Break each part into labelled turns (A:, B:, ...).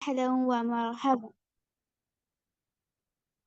A: أهلا ومرحبا.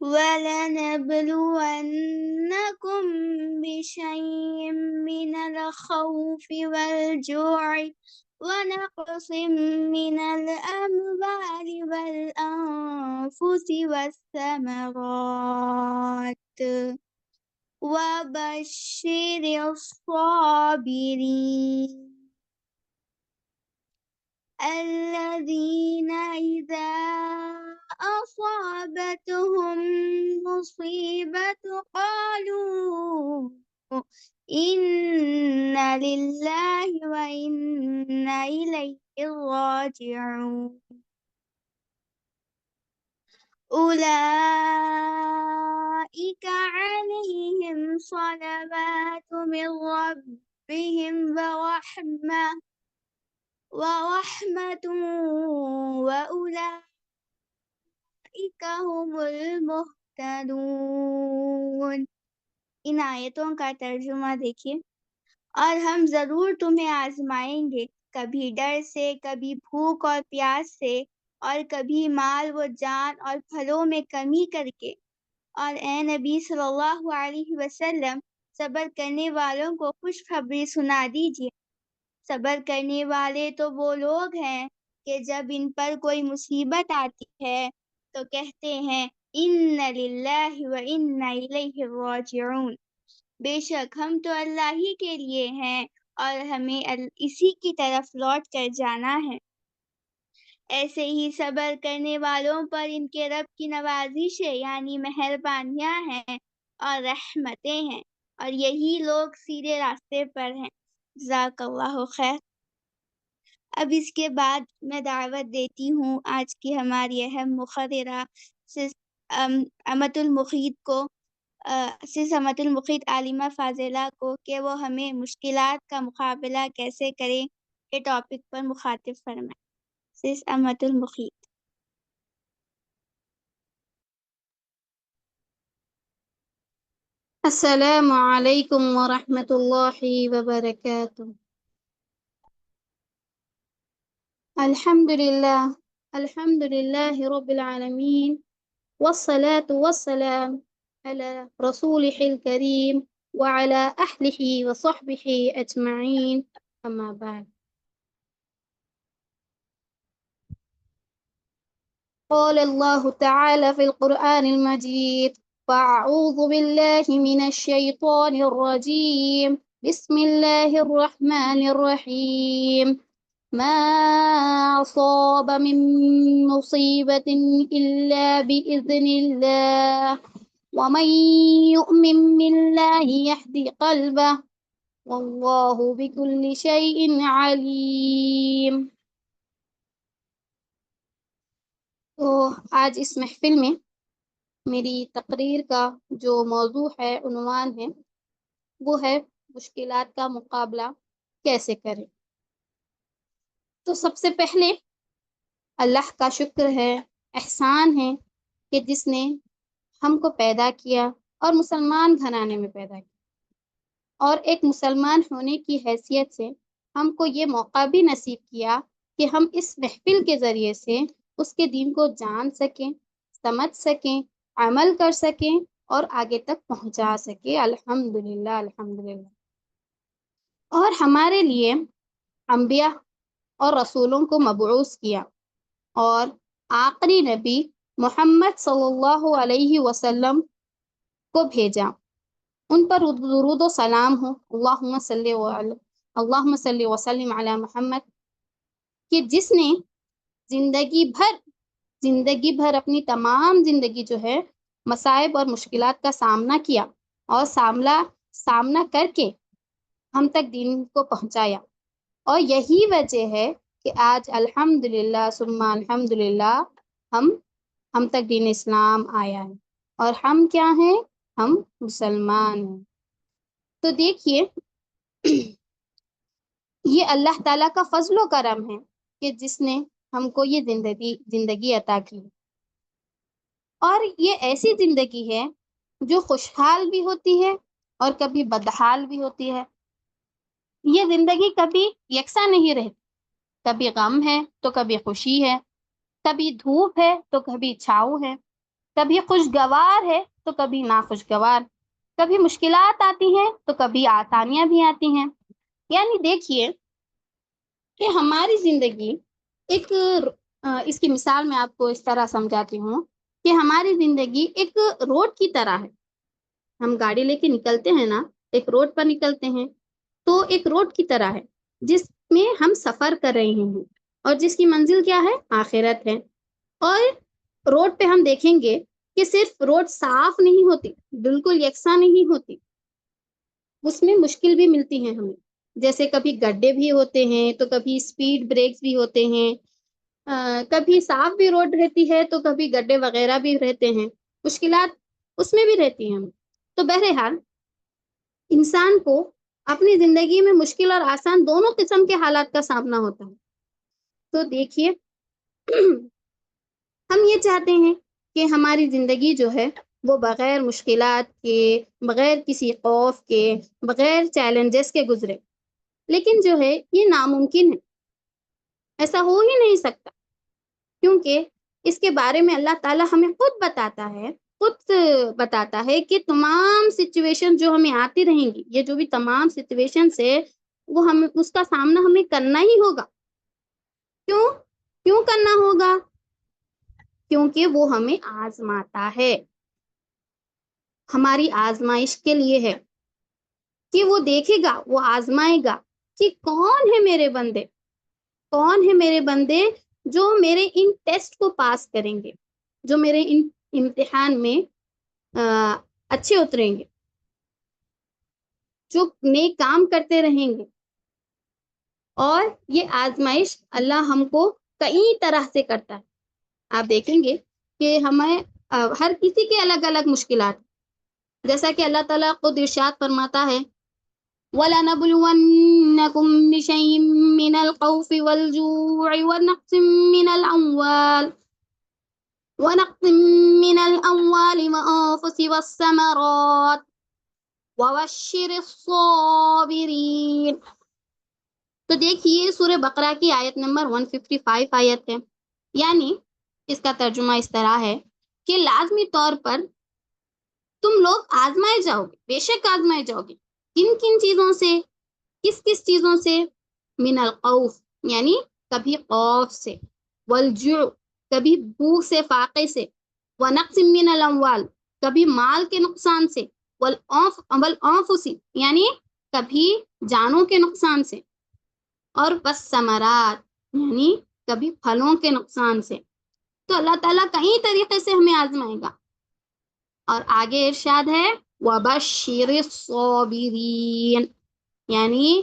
A: وَلَنَبْلُوَنَّكُم بِشَيْءٍ مِّنَ الْخَوْفِ وَالْجُوعِ وَنَقْصٍ مِّنَ الْأَمْوَالِ وَالْأَنفُسِ وَالثَّمَرَاتِ وَبَشِّرِ الصَّابِرِينَ الَّذِينَ إِذَا أَصَابَتْهُم مُّصِيبَةٌ قَالُوا إِنَّا لِلَّهِ وَإِنَّا إِلَيْهِ راجعون. أُولَئِكَ عَلَيْهِمْ صَلَوَاتٌ مِّن رَّبِّهِمْ وَرَحْمَةٌ وَأُولَئِكَ هُمُ الْمُهْتَدُونَ. ان آیتوں کا ترجمہ دیکھیے۔ اور ہم ضرور تمہیں آزمائیں گے، کبھی ڈر سے، کبھی بھوک اور پیاس سے، اور کبھی مال و جان اور پھلوں میں کمی کر کے۔ اور اے نبی صلی اللہ علیہ وسلم، صبر کرنے والوں کو خوشخبری سنا دیجیے۔ صبر کرنے والے تو وہ لوگ ہیں کہ جب ان پر کوئی مصیبت آتی ہے تو کہتے ہیں اِنَّ لِلَّهِ وَإِنَّا إِلَيْهِ راجعون۔ بے شک ہم تو اللہ ہی کے لیے ہیں اور ہمیں اسی کی طرف لوٹ کر جانا ہے۔ ایسے ہی صبر کرنے والوں پر ان کے رب کی نوازشیں یعنی مہربانیاں ہیں اور رحمتیں ہیں، اور یہی لوگ سیدھے راستے پر ہیں۔ جزاک اللہ خیر۔ اب اس کے بعد میں دعوت دیتی ہوں آج کی ہماری اہم مقررہ سس امت المقیت کو، سس امت المقیت عالمہ فاضلہ کو، کہ وہ ہمیں مشکلات کا مقابلہ کیسے کریں کے ٹاپک پر مخاطب فرمائیں۔ سس امت المقیت۔
B: السلام علیکم ورحمۃ اللہ وبرکاتہ۔ الحمد للہ رب العالمین، والصلاة والسلام على رسولہ الکریم وعلى اہلہ وصحبہ اجمعین، اما بعد۔ قال اللہ تعالی فی القرآن المجید: فأعوذ باللہ من الشیطان الرجیم، بسم اللہ الرحمن الرحیم۔ ما أصاب من مصیبة إلا بإذن اللہ، ومن يؤمن باللہ يهد قلبه، واللہ بكل شیء علیم۔ تو آج اس محفل میں میری تقریر کا جو موضوع ہے، عنوان ہے، وہ ہے مشکلات کا مقابلہ کیسے کریں۔ تو سب سے پہلے اللہ کا شکر ہے، احسان ہے کہ جس نے ہم کو پیدا کیا اور مسلمان گھرانے میں پیدا کیا، اور ایک مسلمان ہونے کی حیثیت سے ہم کو یہ موقع بھی نصیب کیا کہ ہم اس محفل کے ذریعے سے اس کے دین کو جان سکیں، سمجھ سکیں، عمل کر سکیں اور آگے تک پہنچا سکیں۔ الحمدللہ الحمدللہ۔ اور ہمارے لیے انبیاء اور رسولوں کو مبعوث کیا، اور آخری نبی محمد صلی اللہ علیہ وسلم کو بھیجا۔ ان پر درود و سلام ہو، اللہم صلی وسلم علی محمد، کہ جس نے زندگی بھر اپنی تمام زندگی جو ہے مصائب اور مشکلات کا سامنا کیا، اور سامنا کر کے ہم تک دین کو پہنچایا۔ اور یہی وجہ ہے کہ آج الحمدللہ ثم الحمدللہ ہم تک دین اسلام آیا ہے، اور ہم کیا ہیں؟ ہم مسلمان ہیں۔ تو دیکھیے یہ اللہ تعالیٰ کا فضل و کرم ہے کہ جس نے ہم کو یہ زندگی عطا کی، اور یہ ایسی زندگی ہے جو خوشحال بھی ہوتی ہے اور کبھی بدحال بھی ہوتی ہے۔ یہ زندگی کبھی یکساں نہیں رہتی، کبھی غم ہے تو کبھی خوشی ہے، کبھی دھوپ ہے تو کبھی چھاؤں ہے، کبھی خوشگوار ہے تو کبھی ناخوشگوار، کبھی مشکلات آتی ہیں تو کبھی آسانیاں بھی آتی ہیں۔ یعنی دیکھیے کہ ہماری زندگی ایک اس کی مثال میں آپ کو اس طرح سمجھاتی ہوں کہ ہماری زندگی ایک روڈ کی طرح ہے۔ ہم گاڑی لے کے نکلتے ہیں نا، ایک روڈ پر نکلتے ہیں، تو ایک روڈ کی طرح ہے جس میں ہم سفر کر رہے ہیں، اور جس کی منزل کیا ہے؟ آخرت ہے۔ اور روڈ پہ ہم دیکھیں گے کہ صرف روڈ صاف نہیں ہوتی، بالکل یکساں نہیں ہوتی، اس میں مشکل بھی ملتی ہیں ہمیں، جیسے کبھی گڈھے بھی ہوتے ہیں تو کبھی اسپیڈ بریکس بھی ہوتے ہیں، کبھی صاف بھی روڈ رہتی ہے تو کبھی گڈھے وغیرہ بھی رہتے ہیں، مشکلات اس میں بھی رہتی ہیں۔ تو بہرحال انسان کو اپنی زندگی میں مشکل اور آسان دونوں قسم کے حالات کا سامنا ہوتا ہے۔ تو دیکھیے ہم یہ چاہتے ہیں کہ ہماری زندگی جو ہے وہ بغیر مشکلات کے، بغیر کسی خوف کے، بغیر چیلنجز کے گزرے، لیکن جو ہے یہ ناممکن ہے، ایسا ہو ہی نہیں سکتا، کیونکہ اس کے بارے میں اللہ تعالیٰ ہمیں خود بتاتا ہے کہ تمام سچویشن جو ہمیں آتی رہیں گی، یہ جو بھی تمام سچویشن ہے وہ ہم اس کا سامنا ہمیں کرنا ہی ہوگا۔ کیوں کرنا ہوگا؟ کیونکہ وہ ہمیں آزماتا ہے، ہماری آزمائش کے لیے ہے، کہ وہ دیکھے گا، وہ آزمائے گا کہ کون ہے میرے بندے جو میرے ان ٹیسٹ کو پاس کریں گے، جو میرے ان امتحان میں اچھے اتریں گے، جو نیک کام کرتے رہیں گے۔ اور یہ آزمائش اللہ ہم کو کئی طرح سے کرتا ہے۔ آپ دیکھیں گے کہ ہمیں ہر کسی کے الگ الگ مشکلات، جیسا کہ اللہ تعالیٰ خود ارشاد فرماتا ہے وَلَنَبْلُوَنَّكُمْ بِشَيْءٍ مِّنَ الْخَوْفِ وَالْجُوعِ ونقص من الأموال وأنفس والثمرات وبشر الصابرين۔ تو دیکھیے سورہ بقرہ کی آیت نمبر 155 آیت ہے، یعنی اس کا ترجمہ اس طرح ہے کہ لازمی طور پر تم لوگ آزمائے جاؤ گے، بے شک آزمائے جاؤ گے، کن چیزوں سے، کس چیزوں سے؟ من الخوف یعنی کبھی خوف سے، والجوع کبھی بھوک سے، فاقے سے، ونقص من الاموال کبھی مال کے نقصان سے، والانفس یعنی کبھی جانوں کے نقصان سے، اور بس ثمرات یعنی کبھی پھلوں کے نقصان سے۔ تو اللہ تعالیٰ کئی طریقے سے ہمیں آزمائے گا، اور آگے ارشاد ہے وَبَشِّرِ الصَّابِرِينَ، یعنی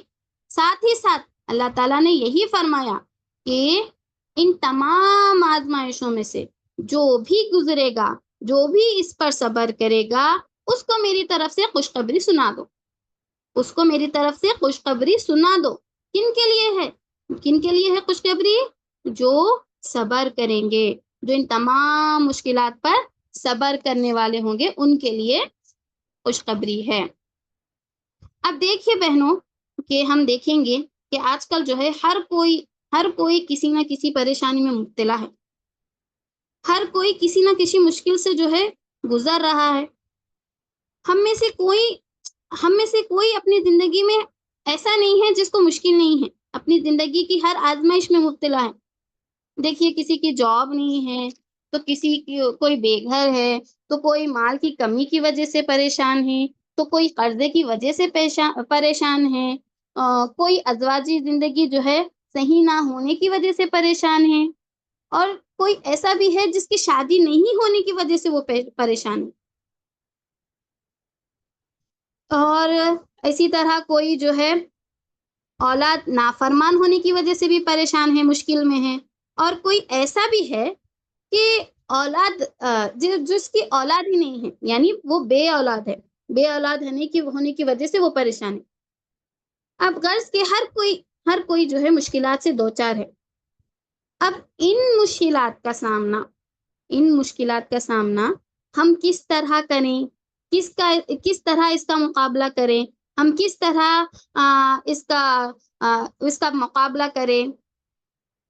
B: ساتھ ہی ساتھ اللہ تعالیٰ نے یہی فرمایا کہ ان تمام آزمائشوں میں سے جو بھی گزرے گا، جو بھی اس پر صبر کرے گا، اس کو میری طرف سے خوشخبری سنا دو، اس کو میری طرف سے خوشخبری سنا دو۔ کن کے لیے ہے خوشخبری؟ جو صبر کریں گے، جو ان تمام مشکلات پر صبر کرنے والے ہوں گے، ان کے لیے خوشخبری ہے۔ اب دیکھیے بہنوں کہ ہم دیکھیں گے کہ آج کل جو ہے ہر کوئی کسی نہ کسی پریشانی میں مبتلا ہے، ہر کوئی کسی نہ کسی مشکل سے جو ہے گزر رہا ہے۔ ہم میں سے کوئی اپنی زندگی میں ایسا نہیں ہے جس کو مشکل نہیں ہے، اپنی زندگی کی ہر آزمائش میں مبتلا ہے۔ دیکھیے کسی کی جاب نہیں ہے، تو کوئی بے گھر ہے، تو کوئی مال کی کمی کی وجہ سے پریشان ہے، تو کوئی قرضے کی وجہ سے پریشان ہے، کوئی ازواجی زندگی جو ہے صحیح نہ ہونے کی وجہ سے پریشان ہے، اور کوئی ایسا بھی ہے جس کی شادی نہیں ہونے کی وجہ سے وہ پریشان ہے، اور اسی طرح کوئی جو ہے اولاد نافرمان ہونے کی وجہ سے بھی پریشان ہے، مشکل میں ہے، اور کوئی ایسا بھی ہے کہ اولاد جس کی اولاد ہی نہیں ہے، یعنی وہ بے اولاد ہے، بے اولاد ہونے کی وجہ سے وہ پریشان ہے۔ اب غرض کہ ہر کوئی جو ہے مشکلات سے دوچار ہے۔ اب ان مشکلات کا سامنا ہم کس طرح کریں، کس طرح اس کا مقابلہ کریں، ہم کس طرح اس کا مقابلہ کریں،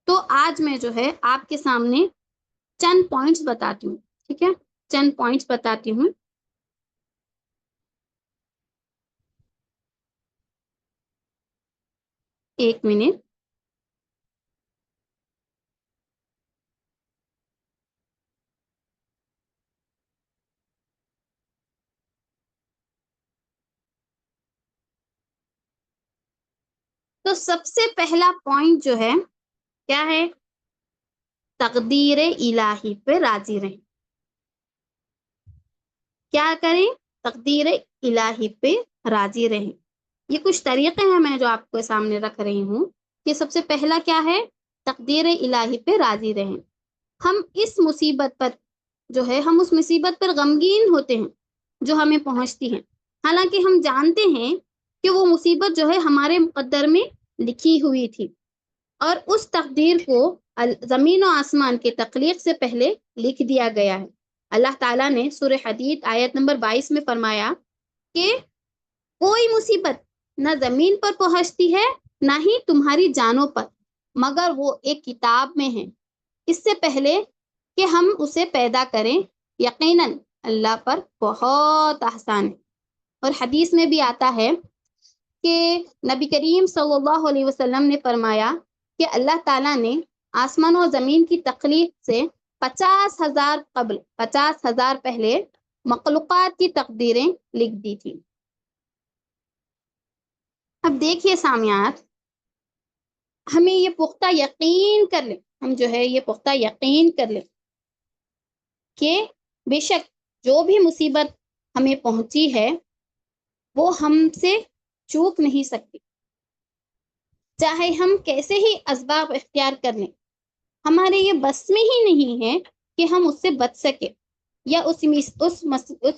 B: تو آج میں جو ہے آپ کے سامنے چند پوائنٹس بتاتی ہوں، ٹھیک ہے، چند پوائنٹس بتاتی ہوں۔ ایک منٹ۔ تو سب سے پہلا پوائنٹ جو ہے کیا ہے؟ تقدیر الہی پہ راضی رہیں۔ کیا کریں؟ تقدیر الہی پہ راضی رہیں۔ یہ کچھ طریقے ہیں میں جو آپ کے سامنے رکھ رہی ہوں کہ سب سے پہلا کیا ہے؟ تقدیر الہی پہ راضی رہیں۔ ہم اس مصیبت پر غمگین ہوتے ہیں جو ہمیں پہنچتی ہیں، حالانکہ ہم جانتے ہیں کہ وہ مصیبت جو ہے ہمارے مقدر میں لکھی ہوئی تھی، اور اس تقدیر کو زمین و آسمان کی تخلیق سے پہلے لکھ دیا گیا ہے۔ اللہ تعالیٰ نے سورہ حدید آیت نمبر 22 میں فرمایا کہ کوئی مصیبت نہ زمین پر پہنچتی ہے نہ ہی تمہاری جانوں پر، مگر وہ ایک کتاب میں ہے اس سے پہلے کہ ہم اسے پیدا کریں، یقیناً اللہ پر بہت آسان ہے۔ اور حدیث میں بھی آتا ہے کہ نبی کریم صلی اللہ علیہ وسلم نے فرمایا کہ اللہ تعالیٰ نے آسمان و زمین کی تخلیق سے 50,000 پہلے مخلوقات کی تقدیریں لکھ دی تھی۔ اب دیکھیے سامعات، ہمیں یہ پختہ یقین کر لیں کہ بے شک جو بھی مصیبت ہمیں پہنچی ہے وہ ہم سے چوک نہیں سکتی، چاہے ہم کیسے ہی اسباب اختیار کر لیں، ہمارے یہ بس میں ہی نہیں ہے کہ ہم اس سے بچ سکے یا اس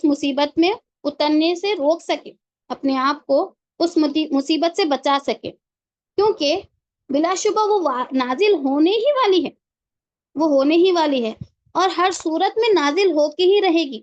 B: مصیبت میں اترنے سے روک سکے، اپنے آپ کو اس مصیبت سے بچا سکے، کیونکہ بلا شبہ وہ نازل ہونے ہی والی ہے اور ہر صورت میں نازل ہو کے ہی رہے گی۔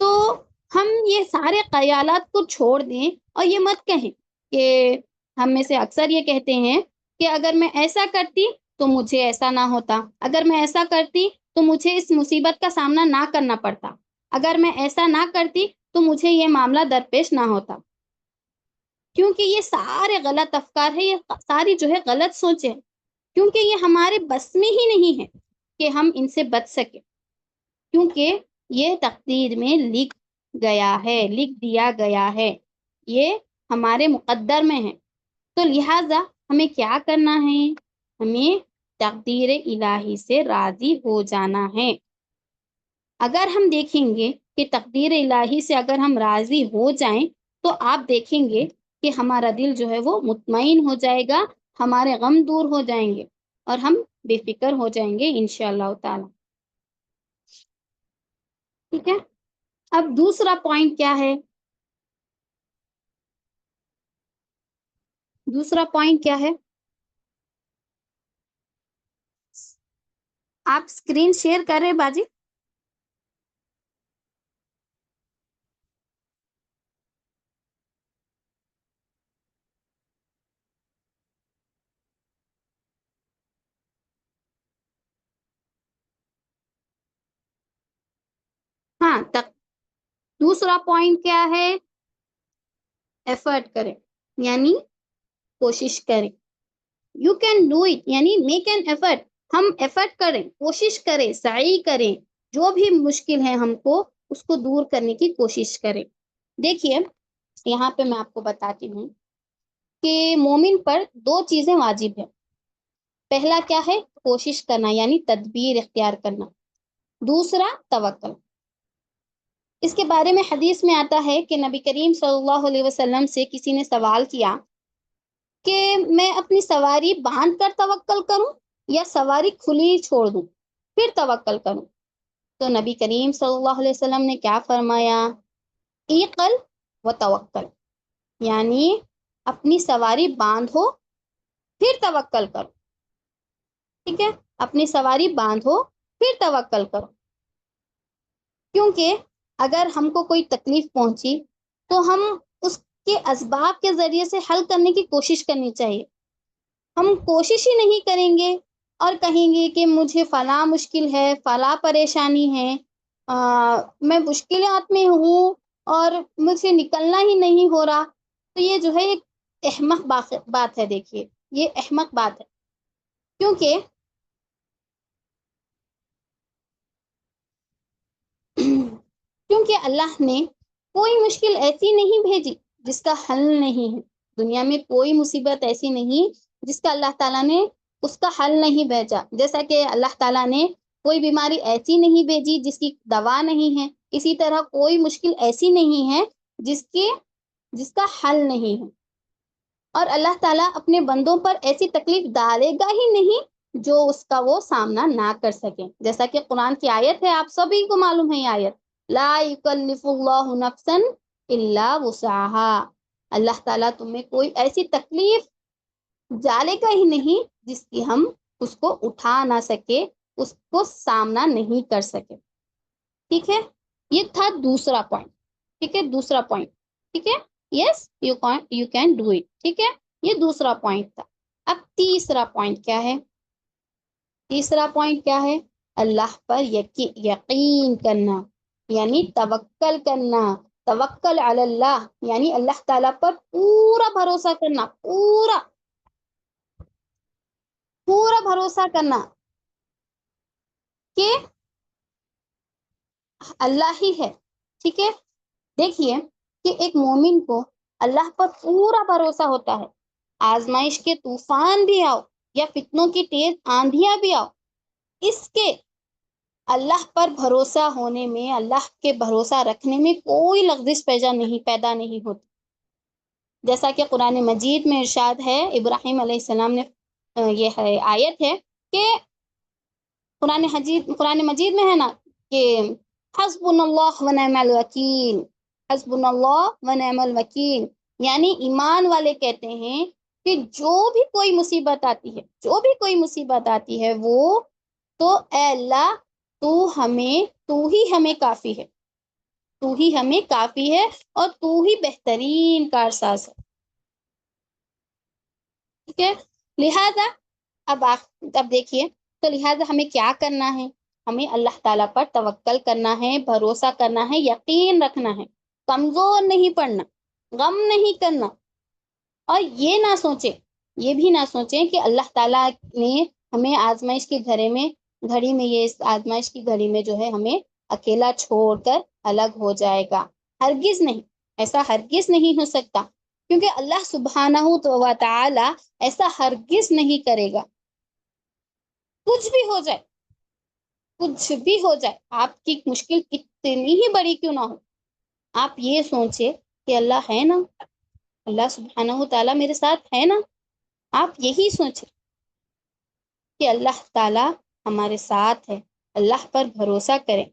B: تو ہم یہ سارے خیالات کو چھوڑ دیں اور یہ مت کہیں کہ ہم میں سے اکثر یہ کہتے ہیں کہ اگر میں ایسا کرتی تو مجھے ایسا نہ ہوتا، اگر میں ایسا کرتی تو مجھے اس مصیبت کا سامنا نہ کرنا پڑتا، اگر میں ایسا نہ کرتی تو مجھے یہ معاملہ درپیش نہ ہوتا۔ کیونکہ یہ سارے غلط افکار ہیں، یہ ساری جو ہے غلط سوچیں، کیونکہ یہ ہمارے بس میں ہی نہیں ہے کہ ہم ان سے بچ سکیں، کیونکہ یہ تقدیر میں لکھ دیا گیا ہے، یہ ہمارے مقدر میں ہے۔ تو لہٰذا ہمیں کیا کرنا ہے؟ ہمیں تقدیر الہی سے راضی ہو جانا ہے۔ اگر ہم دیکھیں گے کہ تقدیر الہی سے اگر ہم راضی ہو جائیں تو آپ دیکھیں گے کہ ہمارا دل جو ہے وہ مطمئن ہو جائے گا، ہمارے غم دور ہو جائیں گے اور ہم بے فکر ہو جائیں گے انشاءاللہ تعالی۔ ٹھیک ہے، اب دوسرا پوائنٹ کیا ہے؟ آپ اسکرین شیئر کر رہے باجی؟ ہاں، دوسرا پوائنٹ کیا ہے؟ ایفرٹ کریں، یعنی کوشش کریں۔ یو کین ڈو اٹ، یعنی میک این ایفرٹ، ہم ایفرٹ کریں، کوشش کریں، سعی کریں، جو بھی مشکل ہے ہم کو اس کو دور کرنے کی کوشش کریں۔ دیکھیے یہاں پہ میں آپ کو بتاتی ہوں کہ مومن پر 2 چیزیں واجب ہے۔ پہلا کیا ہے؟ کوشش کرنا، یعنی تدبیر اختیار کرنا۔ دوسرا توکل۔ اس کے بارے میں حدیث میں آتا ہے کہ نبی کریم صلی اللہ علیہ وسلم سے کسی نے سوال کیا کہ میں اپنی سواری باندھ کر توکل کروں یا سواری کھلی چھوڑ دوں پھر توکل کروں؟ تو نبی کریم صلی اللہ علیہ وسلم نے کیا فرمایا ایقل و توکل، یعنی اپنی سواری باندھو پھر توکل کرو، ٹھیک ہے، اپنی سواری باندھو پھر توکل کرو، کیونکہ اگر ہم کو کوئی تکلیف پہنچی تو ہم اس کے اسباب کے ذریعے سے حل کرنے کی کوشش کرنی چاہیے. ہم کوشش ہی نہیں کریں گے اور کہیں گے کہ مجھے فلاں مشکل ہے، فلاں پریشانی ہے، میں مشکلات میں ہوں اور مجھے نکلنا ہی نہیں ہو رہا، تو یہ جو ہے ایک احمق بات ہے. دیکھیے یہ احمق بات ہے، کیونکہ اللہ نے کوئی مشکل ایسی نہیں بھیجی جس کا حل نہیں ہے. دنیا میں کوئی مصیبت ایسی نہیں جس کا اللہ تعالیٰ نے اس کا حل نہیں بھیجا. جیسا کہ اللہ تعالیٰ نے کوئی بیماری ایسی نہیں بھیجی جس کی دوا نہیں ہے، اسی طرح کوئی مشکل ایسی نہیں ہے جس کا حل نہیں ہے. اور اللہ تعالیٰ اپنے بندوں پر ایسی تکلیف ڈالے گا ہی نہیں جو اس کا وہ سامنا نہ کر سکیں. جیسا کہ قرآن کی آیت ہے، آپ سبھی کو معلوم ہے یہ آیت، لا یکلف اللہ نفسا الا وسعها. اللہ تعالیٰ تمہیں کوئی ایسی تکلیف ڈالے گا ہی نہیں جس کی ہم اس کو اٹھا نہ سکے، اس کو سامنا نہیں کر سکے. ٹھیک ہے، یہ تھا دوسرا پوائنٹ. ٹھیک ہے، دوسرا پوائنٹ. ٹھیک ہے، yes you can do it. ٹھیک ہے، یہ دوسرا پوائنٹ تھا. اب تیسرا پوائنٹ کیا ہے؟ تیسرا پوائنٹ کیا ہے؟ اللہ پر یقین کرنا، یعنی توکل کرنا. توکل علی اللہ یعنی اللہ تعالیٰ پر پورا بھروسہ کرنا، پورا بھروسہ کرنا کہ اللہ ہی ہے. ٹھیک ہے، دیکھیے کہ ایک مومن کو اللہ پر پورا بھروسہ ہوتا ہے. آزمائش کے طوفان بھی آؤ یا فتنوں کی تیز آندھیاں بھی آؤ، اس کے اللہ پر بھروسہ ہونے میں، اللہ کے بھروسہ رکھنے میں کوئی لغزش پیدا نہیں ہوتی. جیسا کہ قرآن مجید میں ارشاد ہے، ابراہیم علیہ السلام نے یہ ہے آیت ہے کہ قرآن مجید میں ہے نا کہ حسبنا اللہ و نعم الوکیل، حسبنا اللہ و نعم الوکیل، یعنی ایمان والے کہتے ہیں کہ جو بھی کوئی مصیبت آتی ہے وہ تو اے اللہ تو ہی ہمیں کافی ہے، تو ہی ہمیں کافی ہے اور تو ہی بہترین کارساز ہے. ٹھیک ہے، لہذا اب دیکھیے تو لہذا ہمیں کیا کرنا ہے؟ ہمیں اللہ تعالیٰ پر توکل کرنا ہے، بھروسہ کرنا ہے، یقین رکھنا ہے، کمزور نہیں پڑنا، غم نہیں کرنا. اور یہ بھی نہ سوچیں کہ اللہ تعالیٰ نے ہمیں آزمائش کی گھڑی میں اس آزمائش کی گھڑی میں جو ہے ہمیں اکیلا چھوڑ کر الگ ہو جائے گا. ہرگز نہیں، ایسا ہرگز نہیں ہو سکتا، کیونکہ اللہ سبحانہ و تعالی ایسا ہرگز نہیں کرے گا. کچھ بھی ہو جائے، آپ کی مشکل کتنی ہی بڑی کیوں نہ ہو، آپ یہ سوچے کہ اللہ ہے نا، اللہ سبحانہ و تعالیٰ میرے ساتھ ہے نا. آپ یہی سوچیں کہ اللہ تعالیٰ ہمارے ساتھ ہے، اللہ پر بھروسہ کریں.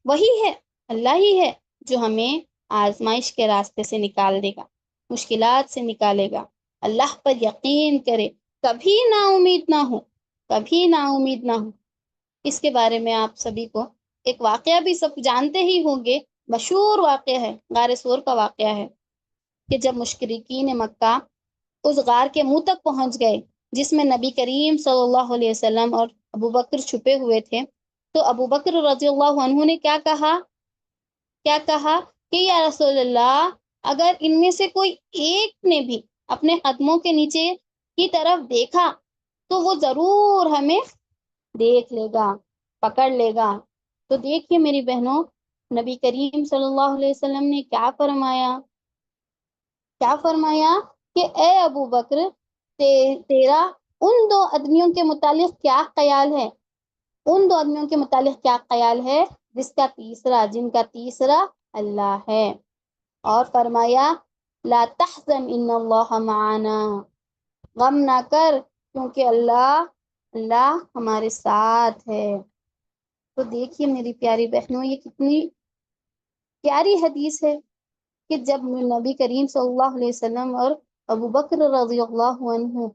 B: وہی ہے، اللہ ہی ہے جو ہمیں آزمائش کے راستے سے نکال دے گا، مشکلات سے نکالے گا. اللہ پر یقین کرے، کبھی نا امید نہ ہو. اس کے بارے میں آپ سبھی کو ایک واقعہ بھی سب جانتے ہی ہوں گے، مشہور واقعہ ہے، غار ثور کا واقعہ ہے کہ جب مشرکین مکہ اس غار کے منہ تک پہنچ گئے جس میں نبی کریم صلی اللہ علیہ وسلم اور ابو بکر چھپے ہوئے تھے، تو ابو بکر رضی اللہ عنہ نے کیا کہا کہ یا رسول اللہ، اگر ان میں سے کوئی ایک نے بھی اپنے قدموں کے نیچے کی طرف دیکھا تو وہ ضرور ہمیں دیکھ لے گا، پکڑ لے گا. تو دیکھیے میری بہنوں، نبی کریم صلی اللہ علیہ وسلم نے کیا فرمایا کہ اے ابو بکر، تیرا ان دو آدمیوں کے متعلق کیا خیال ہے جن کا تیسرا اللہ ہے. اور فرمایا لا تحزن ان اللہ معنا، غم نہ کر کیونکہ اللہ ہمارے ساتھ ہے. تو دیکھیے میری پیاری بہنوں، یہ کتنی پیاری حدیث ہے کہ جب نبی کریم صلی اللہ علیہ وسلم اور ابو بکر رضی اللہ عنہ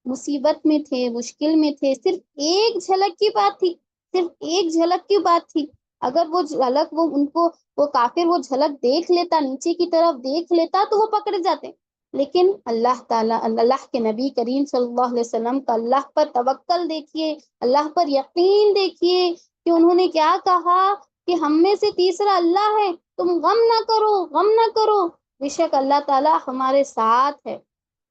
B: مصیبت میں تھے، مشکل میں تھے، صرف ایک جھلک کی بات تھی، صرف ایک جھلک کی بات تھی، اگر وہ جھلک وہ کافر وہ جھلک دیکھ لیتا، نیچے کی طرف دیکھ لیتا تو وہ پکڑ جاتے، لیکن اللہ تعالیٰ، اللہ کے نبی کریم صلی اللہ علیہ وسلم کا اللہ پر توکل دیکھیے، اللہ پر یقین دیکھیے کہ انہوں نے کیا کہا کہ ہم میں سے تیسرا اللہ ہے، تم غم نہ کرو، غم نہ کرو، بے شک اللہ تعالیٰ ہمارے ساتھ ہے۔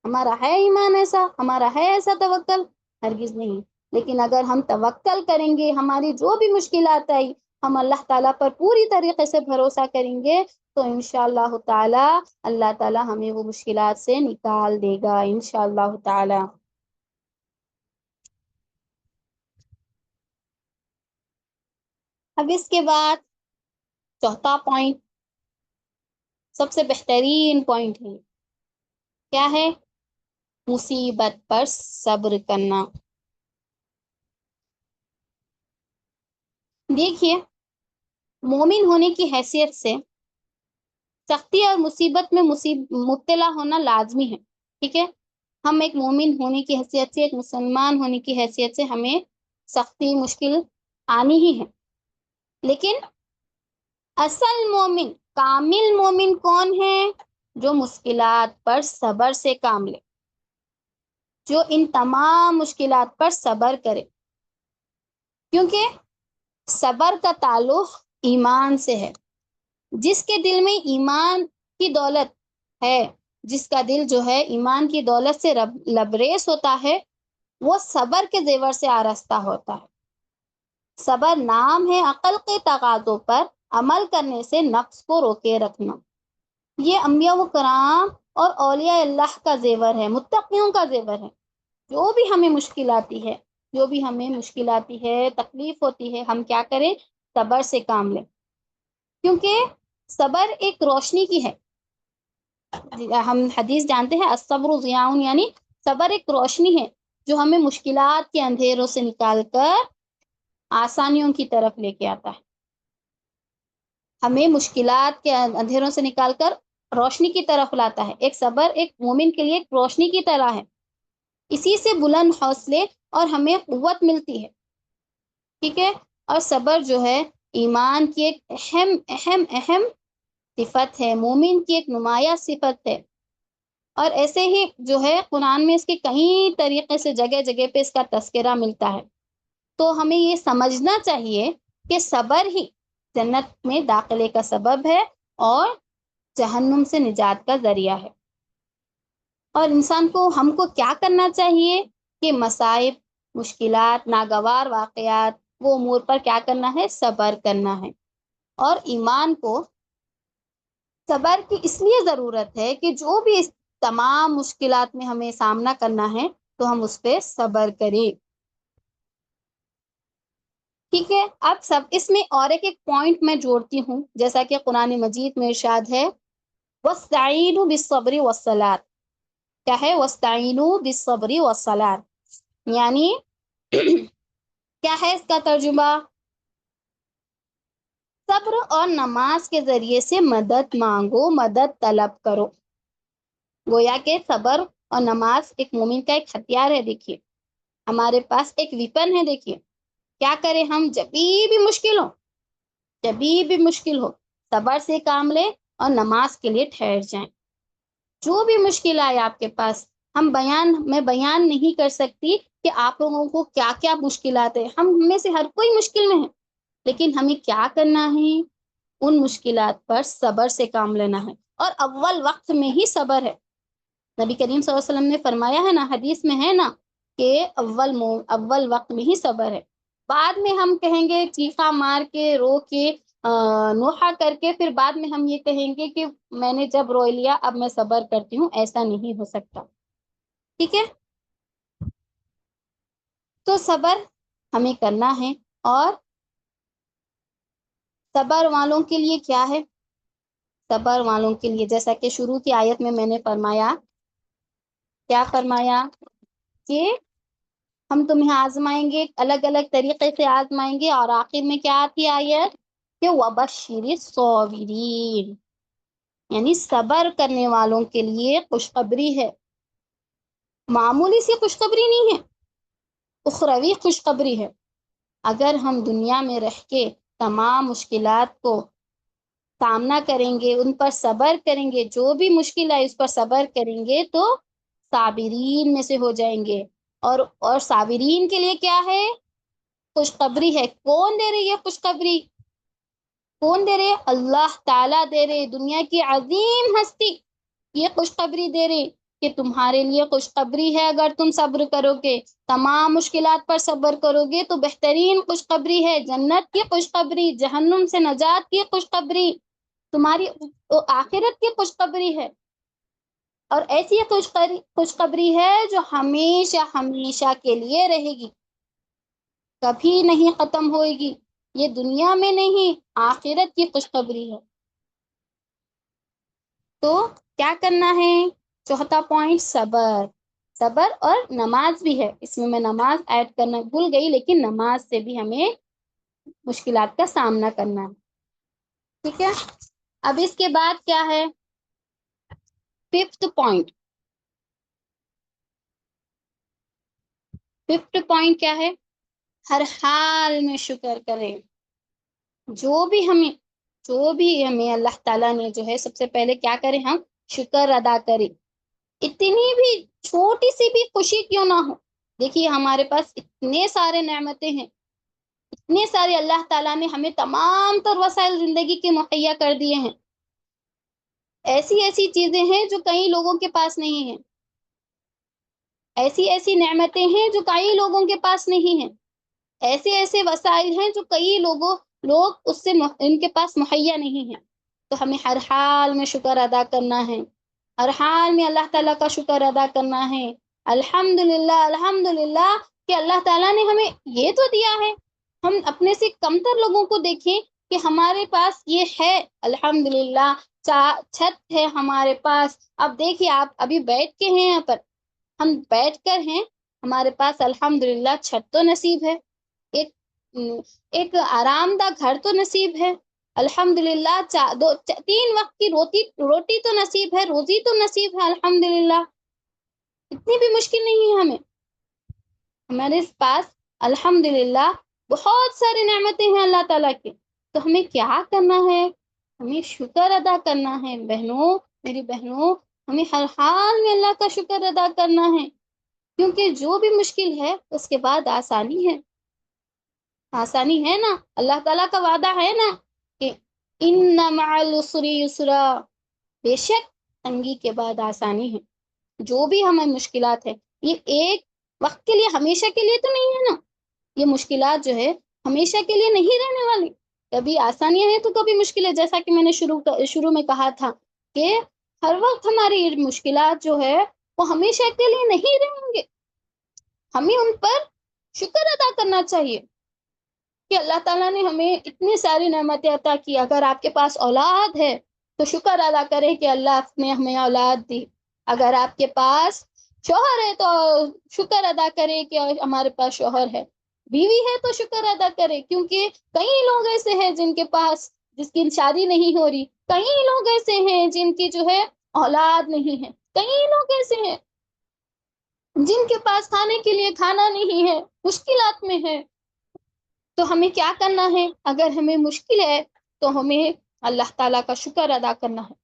B: ہمارا ہے ایمان ایسا، ہمارا ہے ایسا توکل؟ ہرگز نہیں۔ لیکن اگر ہم توکل کریں گے، ہماری جو بھی مشکلات آئی، ہم اللہ تعالیٰ پر پوری طریقے سے بھروسہ کریں گے تو انشاءاللہ تعالیٰ اللہ تعالیٰ ہمیں وہ مشکلات سے نکال دے گا انشاءاللہ تعالیٰ۔ اب اس کے بعد چوتھا پوائنٹ، سب سے بہترین پوائنٹ ہے، کیا ہے؟ مصیبت پر صبر کرنا۔ دیکھیے، مومن ہونے کی حیثیت سے سختی اور مصیبت میں مبتلا ہونا لازمی ہے، ٹھیک ہے؟ ہم ایک مومن ہونے کی حیثیت سے، ایک مسلمان ہونے کی حیثیت سے ہمیں سختی، مشکل آنی ہی ہے، لیکن اصل مومن، کامل مومن کون ہے؟ جو مشکلات پر صبر سے کام لے، جو ان تمام مشکلات پر صبر کرے، کیونکہ صبر کا تعلق ایمان سے ہے۔ جس کے دل میں ایمان کی دولت ہے، جس کا دل جو ہے ایمان کی دولت سے لبریز ہوتا ہے، وہ صبر کے زیور سے آراستہ ہوتا ہے۔ صبر نام ہے عقل کے تقاضوں پر عمل کرنے سے نفس کو روکے رکھنا۔ یہ انبیاء و کرام اور اولیاء اللہ کا زیور ہے، متقیوں کا زیور ہے۔ جو بھی ہمیں مشکل آتی ہے، جو بھی ہمیں مشکل آتی ہے، تکلیف ہوتی ہے، ہم کیا کریں؟ صبر سے کام لیں، کیونکہ صبر ایک روشنی کی ہے۔ ہم حدیث جانتے ہیں الصبر ضیاء، یعنی صبر ایک روشنی ہے جو ہمیں مشکلات کے اندھیروں سے نکال کر آسانیوں کی طرف لے کے آتا ہے، ہمیں مشکلات کے اندھیروں سے نکال کر روشنی کی طرف لاتا ہے۔ ایک صبر ایک مومن کے لیے ایک روشنی کی طرح ہے، اسی سے بلند حوصلے اور ہمیں قوت ملتی ہے، ٹھیک ہے؟ اور صبر جو ہے ایمان کی ایک اہم صفت ہے، مومن کی ایک نمایاں صفت ہے، اور ایسے ہی جو ہے قرآن میں اس کے کئی طریقے سے جگہ جگہ پہ اس کا تذکرہ ملتا ہے۔ تو ہمیں یہ سمجھنا چاہیے کہ صبر ہی جنت میں داخلے کا سبب ہے اور جہنم سے نجات کا ذریعہ ہے۔ اور ہم کو کیا کرنا چاہیے کہ مصائب، مشکلات، ناگوار واقعات، وہ امور پر کیا کرنا ہے؟ صبر کرنا ہے۔ اور ایمان کو صبر کی اس لیے ضرورت ہے کہ جو بھی اس تمام مشکلات میں ہمیں سامنا کرنا ہے تو ہم اس پہ صبر کریں، ٹھیک ہے؟ اب اس میں اور ایک پوائنٹ میں جوڑتی ہوں، جیسا کہ قرآن مجید میں ارشاد ہے وَاسْتَعِینُوا بِالصَّبْرِ وَالصَّلَاةِ، کیا ہے؟ وَاسْتَعِینُوا بِالصَّبْرِ وَالصَّلَاةِ، یعنی کیا ہے اس کا ترجمہ؟ صبر اور نماز کے ذریعے سے مدد مانگو، مدد طلب کرو۔ گویا کہ صبر اور نماز ایک مومن کا ایک ہتھیار ہے۔ دیکھیے ہمارے پاس ایک ویپن ہے، دیکھیے کیا کریں ہم جب بھی مشکل ہو صبر سے کام لیں اور نماز کے لیے ٹھہر جائیں۔ جو بھی مشکل آئے آپ کے پاس، میں بیان نہیں کر سکتی کہ آپ لوگوں کو کیا کیا مشکلات ہیں، ہم میں سے ہر کوئی مشکل میں ہے، لیکن ہمیں کیا کرنا ہے؟ ان مشکلات پر صبر سے کام لینا ہے، اور اول وقت میں ہی صبر ہے۔ نبی کریم صلی اللہ علیہ وسلم نے فرمایا ہے نا، حدیث میں ہے نا کہ اول وقت میں ہی صبر ہے۔ بعد میں ہم کہیں گے چیخا مار کے، رو کے، نوحہ کر کے، پھر بعد میں ہم یہ کہیں گے کہ میں نے جب رو لیا اب میں صبر کرتی ہوں، ایسا نہیں ہو سکتا، ٹھیک ہے؟ تو صبر ہمیں کرنا ہے، اور صبر والوں کے لیے کیا ہے؟ صبر والوں کے لیے جیسا کہ شروع کی آیت میں نے فرمایا، کیا فرمایا؟ کہ ہم تمہیں آزمائیں گے، الگ الگ طریقے سے آزمائیں گے، اور آخر میں کیا آتی آیت؟ کہ وبشر الصابرین، یعنی صبر کرنے والوں کے لیے خوشخبری ہے. معمولی سی خوشخبری نہیں ہے، اخروی خوشخبری ہے. اگر ہم دنیا میں رہ کے تمام مشکلات کو سامنا کریں گے، ان پر صبر کریں گے، جو بھی مشکل ہے اس پر صبر کریں گے تو صابرین میں سے ہو جائیں گے. اور صابرین کے لیے کیا ہے؟ خوشخبری ہے. کون دے رہی ہے خوشخبری؟ کون دے رہے؟ اللہ تعالیٰ دے رہے. دنیا کی عظیم ہستی یہ خوشخبری دے رہے کہ تمہارے لیے خوشخبری ہے. اگر تم صبر کرو گے، تمام مشکلات پر صبر کرو گے تو بہترین خوشخبری ہے. جنت کی خوشخبری، جہنم سے نجات کی خوشخبری، تمہاری آخرت کی خوشخبری ہے. اور ایسی خوشخبری ہے جو ہمیشہ ہمیشہ کے لیے رہے گی، کبھی نہیں ختم ہوئے گی. یہ دنیا میں نہیں، آخرت کی خوشخبری ہے. تو کیا کرنا ہے؟ چوتھا پوائنٹ صبر. صبر اور نماز بھی ہے اس میں نماز ایڈ کرنا بھول گئی، لیکن نماز سے بھی ہمیں مشکلات کا سامنا کرنا ہے. ٹھیک ہے، اب اس کے بعد کیا ہے؟ ففتھ پوائنٹ کیا ہے؟ ہر حال میں شکر کریں. جو بھی ہمیں اللہ تعالیٰ نے جو ہے، سب سے پہلے کیا کریں؟ ہم شکر ادا کریں. اتنی بھی چھوٹی سی بھی خوشی کیوں نہ ہو. دیکھیے ہمارے پاس اتنے سارے نعمتیں ہیں، اتنے سارے اللہ تعالیٰ نے ہمیں تمام تر وسائل زندگی کے مہیا کر دیے ہیں. ایسی چیزیں ہیں جو کئی لوگوں کے پاس نہیں ہیں، ایسی نعمتیں ہیں جو کئی لوگوں کے پاس نہیں ہیں، ایسے وسائل ہیں جو کئی لوگ اس سے ان کے پاس مہیا نہیں ہیں. تو ہمیں ہر حال میں شکر ادا کرنا ہے، ہر حال میں اللہ تعالیٰ کا شکر ادا کرنا ہے. الحمدللہ کہ اللہ تعالیٰ نے ہمیں یہ تو دیا ہے. ہم اپنے سے کمتر لوگوں کو دیکھیں کہ ہمارے پاس یہ ہے. الحمدللہ چھت ہے ہمارے پاس. اب دیکھیے آپ ابھی بیٹھ کے ہیں، یہاں پر ہم بیٹھ کر ہیں، ہمارے پاس الحمدللہ چھت تو نصیب ہے، ایک آرام دہ گھر تو نصیب ہے. الحمدللہ 3 وقت کی روٹی تو نصیب ہے، روزی تو نصیب ہے. الحمدللہ اتنی بھی مشکل نہیں ہے ہمیں، ہمارے پاس الحمدللہ بہت ساری نعمتیں ہیں اللہ تعالیٰ کی. تو ہمیں کیا کرنا ہے؟ ہمیں شکر ادا کرنا ہے. میری بہنوں، ہمیں ہر حال میں اللہ کا شکر ادا کرنا ہے، کیونکہ جو بھی مشکل ہے اس کے بعد آسانی ہے. آسانی ہے نا. اللہ تعالیٰ کا وعدہ ہے نا کہ ان مع العسر یسرا، بے شک تنگی کے بعد آسانی ہے. جو بھی ہمیں مشکلات ہے یہ ایک وقت کے لیے، ہمیشہ کے لیے تو نہیں ہے نا. یہ مشکلات جو ہے ہمیشہ کے لیے نہیں رہنے والی. کبھی آسانیاں ہیں تو کبھی مشکل ہے. جیسا کہ میں نے شروع میں کہا تھا کہ ہر وقت ہماری مشکلات جو ہے وہ ہمیشہ کے لیے نہیں رہیں گے. ہمیں ان پر شکر ادا کرنا چاہیے کہ اللہ تعالیٰ نے ہمیں اتنی ساری نعمتیں عطا کی. اگر آپ کے پاس اولاد ہے تو شکر ادا کریں کہ اللہ نے ہمیں اولاد دی. اگر آپ کے پاس شوہر ہے تو شکر ادا کریں کہ ہمارے پاس شوہر ہے. بیوی ہے تو شکر ادا کرے، کیونکہ کئی لوگ ایسے ہیں جس کی شادی نہیں ہو رہی. کئی لوگ ایسے ہیں جن کی جو ہے اولاد نہیں ہے. کئی لوگ ایسے ہیں جن کے پاس کھانے کے لیے کھانا نہیں ہے، مشکلات میں ہے. تو ہمیں کیا کرنا ہے؟ اگر ہمیں مشکل ہے تو ہمیں اللہ تعالیٰ کا شکر ادا کرنا ہے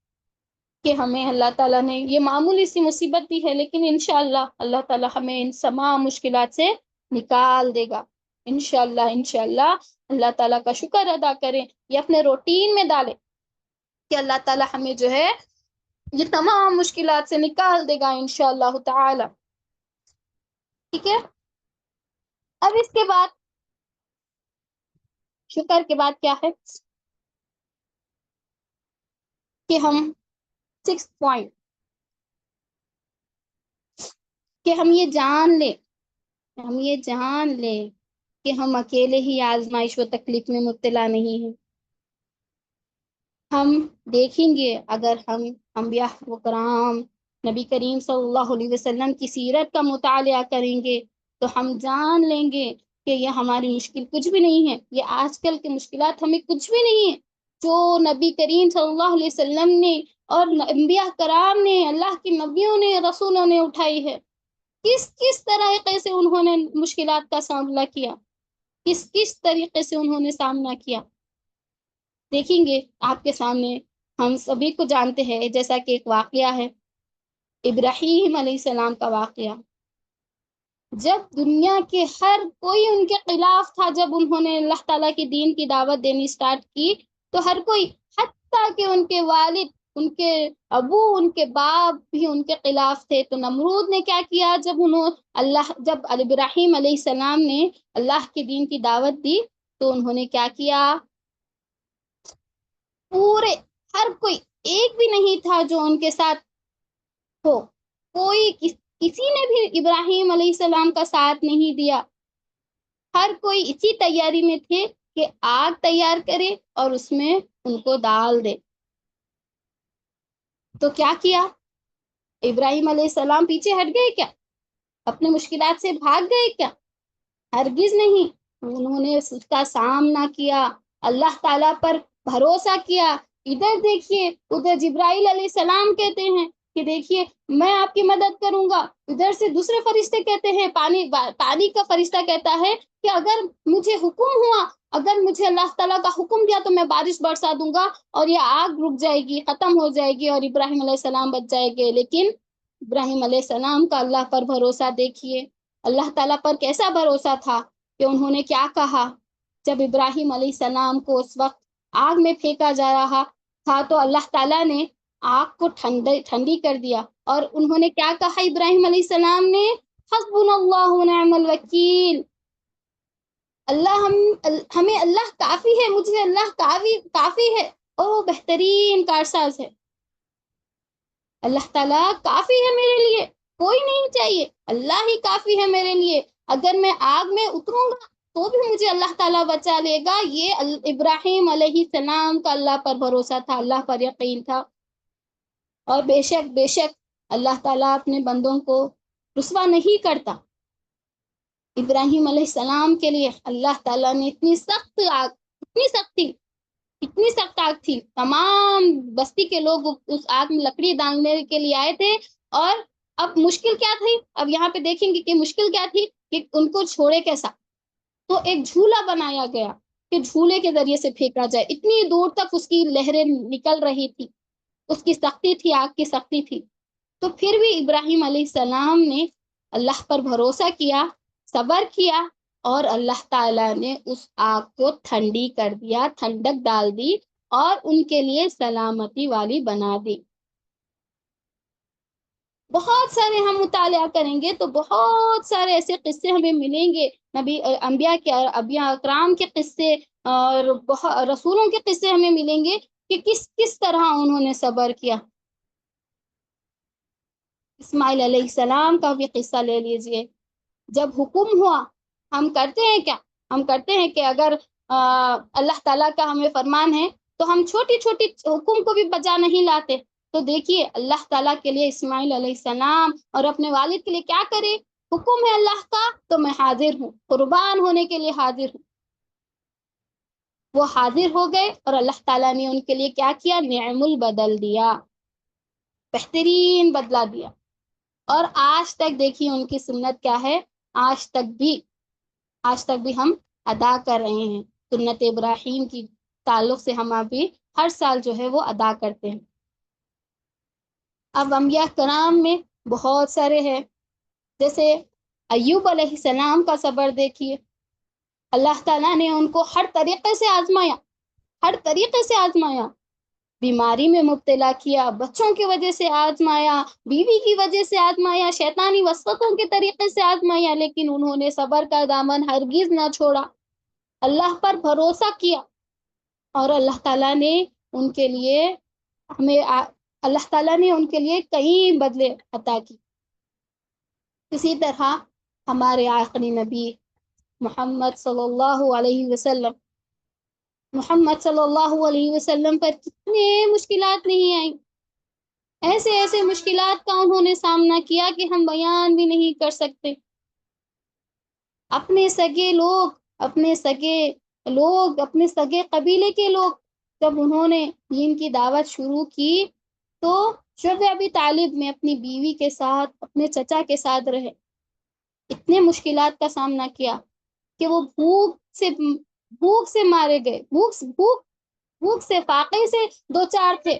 B: کہ ہمیں اللہ تعالیٰ نے یہ معمولی سی مصیبت دی ہے، لیکن انشاءاللہ اللہ تعالیٰ ہمیں ان تمام مشکلات سے نکال دے گا. انشاءاللہ اللہ تعالیٰ کا شکر ادا کریں، یہ اپنے روٹین میں ڈالیں کہ اللہ تعالیٰ ہمیں جو ہے یہ تمام مشکلات سے نکال دے گا انشاءاللہ تعالی. ٹھیک ہے، اب اس کے بعد شکر کے بعد کیا ہے کہ ہم 6 پوائنٹ کہ ہم یہ جان لیں کہ ہم اکیلے ہی آزمائش و تکلیف میں مبتلا نہیں ہیں. ہم دیکھیں گے اگر ہم انبیاء و کرام نبی کریم صلی اللہ علیہ وسلم کی سیرت کا مطالعہ کریں گے تو ہم جان لیں گے کہ یہ ہماری مشکل کچھ بھی نہیں ہے، یہ آج کل کی مشکلات ہمیں کچھ بھی نہیں ہے، جو نبی کریم صلی اللہ علیہ وسلم نے اور انبیاء کرام نے، اللہ کے نبیوں نے، رسولوں نے اٹھائی ہے۔ کس طریقے سے انہوں نے مشکلات کا سامنا کیا، کس طریقے سے انہوں نے سامنا کیا، دیکھیں گے آپ کے سامنے۔ ہم سبھی کو جانتے ہیں، جیسا کہ ایک واقعہ ہے ابراہیم علیہ السلام کا واقعہ، جب دنیا کے ہر کوئی ان کے خلاف تھا، جب انہوں نے اللہ تعالیٰ کی دین کی دعوت دینی سٹارٹ کی تو ہر کوئی، حتیٰ کہ ان کے والد، ان کے ابو، ان کے باپ بھی ان کے خلاف تھے۔ تو نمرود نے کیا کیا، جب ابراہیم علیہ السلام نے اللہ کے دین کی دعوت دی تو انہوں نے کیا کیا، پورے ہر کوئی، ایک بھی نہیں تھا جو ان کے ساتھ ہو، کسی نے بھی ابراہیم علیہ السلام کا ساتھ نہیں دیا۔ ہر کوئی اسی تیاری میں تھے کہ آگ تیار کرے اور اس میں ان کو ڈال دے۔ تو کیا کیا، ابراہیم علیہ السلام پیچھے ہٹ گئے کیا، اپنے مشکلات سے بھاگ گئے کیا؟ ہرگز نہیں، انہوں نے اس کا سامنا کیا، اللہ تعالیٰ پر بھروسہ کیا۔ ادھر دیکھیے، ادھر جبرائیل علیہ السلام کہتے ہیں کہ دیکھیے میں آپ کی مدد کروں گا، ادھر سے دوسرے فرشتے کہتے ہیں، پانی کا فرشتہ کہتا ہے کہ اگر مجھے حکم ہوا، اگر مجھے اللہ تعالیٰ کا حکم دیا تو میں بارش برسا دوں گا اور یہ آگ رک جائے گی، ختم ہو جائے گی اور ابراہیم علیہ السلام بچ جائے گے۔ لیکن ابراہیم علیہ السلام کا اللہ پر بھروسہ دیکھیے، اللہ تعالیٰ پر کیسا بھروسا تھا کہ انہوں نے کیا کہا، جب ابراہیم علیہ السلام کو اس وقت آگ میں پھینکا جا رہا تھا تو اللہ تعالیٰ نے آگ کو ٹھنڈی کر دیا، اور انہوں نے کیا کہا ابراہیم علیہ السلام نے، حسبنا اللہ ونعم الوکیل، ہمیں اللہ کافی ہے، مجھے اللہ کافی ہے اور وہ بہترین کارساز ہے۔ اللہ تعالیٰ کافی ہے میرے لیے، کوئی نہیں چاہیے، اللہ ہی کافی ہے میرے لیے، اگر میں آگ میں اتروں گا تو بھی مجھے اللہ تعالیٰ بچا لے گا۔ یہ ابراہیم علیہ السلام کا اللہ پر بھروسہ تھا، اللہ پر یقین تھا۔ اور بے شک اللہ تعالیٰ اپنے بندوں کو رسوا نہیں کرتا۔ ابراہیم علیہ السلام کے لیے اللہ تعالیٰ نے اتنی سخت آگ تھی، تمام بستی کے لوگ اس آگ میں لکڑی ڈالنے کے لیے آئے تھے، اور اب مشکل کیا تھی، اب یہاں پہ دیکھیں گے کہ مشکل کیا تھی کہ ان کو چھوڑے کیسا۔ تو ایک جھولا بنایا گیا کہ جھولے کے ذریعے سے پھینکا جائے، اتنی دور تک اس کی لہریں نکل رہی تھی، اس کی سختی تھی، آگ کی سختی تھی۔ تو پھر بھی ابراہیم علیہ السلام نے اللہ پر بھروسہ کیا، صبر کیا، اور اللہ تعالیٰ نے اس آگ کو ٹھنڈی کر دیا، ٹھنڈک ڈال دی اور ان کے لیے سلامتی والی بنا دی۔ بہت سارے ہم مطالعہ کریں گے تو بہت سارے ایسے قصے ہمیں ملیں گے، انبیاء اکرام کے قصے اور رسولوں کے قصے ہمیں ملیں گے کہ کس طرح انہوں نے صبر کیا۔ اسماعیل علیہ السلام کا بھی قصہ لے لیجئے، جب حکم ہوا، ہم کرتے ہیں کیا، ہم کرتے ہیں کہ اگر اللہ تعالیٰ کا ہمیں فرمان ہے تو ہم چھوٹی چھوٹی حکم کو بھی بجا نہیں لاتے۔ تو دیکھیے اللہ تعالیٰ کے لیے اسماعیل علیہ السلام اور اپنے والد کے لیے کیا کرے، حکم ہے اللہ کا تو میں حاضر ہوں، قربان ہونے کے لیے حاضر ہوں۔ وہ حاضر ہو گئے اور اللہ تعالیٰ نے ان کے لیے کیا کیا، نعم البدل دیا، بہترین بدلہ دیا۔ اور آج تک دیکھیے ان کی سنت کیا ہے، آج تک بھی ہم ادا کر رہے ہیں سنت ابراہیم کی تعلق سے، ہم ابھی ہر سال جو ہے وہ ادا کرتے ہیں۔ اب انبیاء کرام میں بہت سارے ہیں، جیسے ایوب علیہ السلام کا صبر دیکھیے، اللہ تعالیٰ نے ان کو ہر طریقے سے آزمایا، بیماری میں مبتلا کیا، بچوں کی وجہ سے آزمایا، بیوی کی وجہ سے آزمایا، شیطانی وسوسوں کے طریقے سے آزمایا، لیکن انہوں نے صبر کا دامن ہرگز نہ چھوڑا، اللہ پر بھروسہ کیا، اور اللہ تعالیٰ نے ان کے لیے کئی بدلے عطا کی۔ اسی طرح ہمارے آخری نبی محمد صلی اللہ علیہ وسلم پر کتنے مشکلات نہیں آئیں، ایسے مشکلات کا انہوں نے سامنا کیا کہ ہم بیان بھی نہیں کر سکتے۔ اپنے سگے لوگ، اپنے سگے قبیلے کے لوگ جب انہوں نے دین کی دعوت شروع کی تو شعیب ابی طالب میں اپنی بیوی کے ساتھ، اپنے چچا کے ساتھ رہے، اتنے مشکلات کا سامنا کیا کہ وہ بھوک سے مارے گئے، بھوک سے، فاقے سے دو چار تھے۔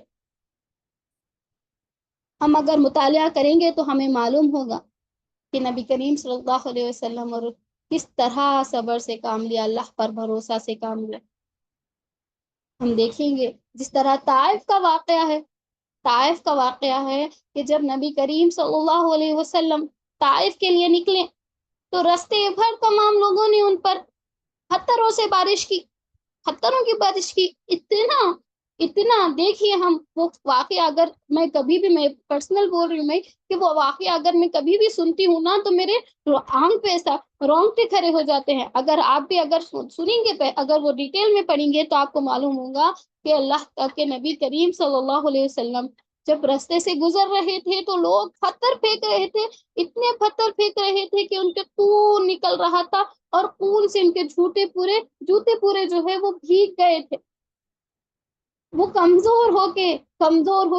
B: ہم اگر مطالعہ کریں گے تو ہمیں معلوم ہوگا کہ نبی کریم صلی اللہ علیہ وسلم اور کس طرح صبر سے کام لیا، اللہ پر بھروسہ سے کام لیا۔ ہم دیکھیں گے جس طرح طائف کا واقعہ ہے کہ جب نبی کریم صلی اللہ علیہ وسلم طائف کے لیے نکلے تو رستے بھر تمام لوگوں نے ان پر پتھروں سے بارش کی، پتھروں کی بارش کی، اتنا دیکھیے ہم وہ واقعہ، اگر میں کبھی بھی، میں پرسنل بول رہی ہوں میں، کہ وہ واقعہ اگر میں کبھی بھی سنتی ہوں نا تو میرے آنکھ پہ ایسا رونگٹے کھڑے ہو جاتے ہیں۔ اگر آپ بھی اگر سنیں گے، اگر وہ ڈیٹیل میں پڑھیں گے تو آپ کو معلوم ہوگا کہ اللہ کے نبی کریم صلی اللہ علیہ وسلم جب رستے سے گزر رہے تھے تو لوگ پتھر پھینک رہے تھے، اتنے پتھر پھینک رہے تھے کہ ان کے خون نکل رہا تھا اور خون سے ان کے جوتے پورے جو ہے وہ بھیگ گئے تھے۔ وہ کمزور ہو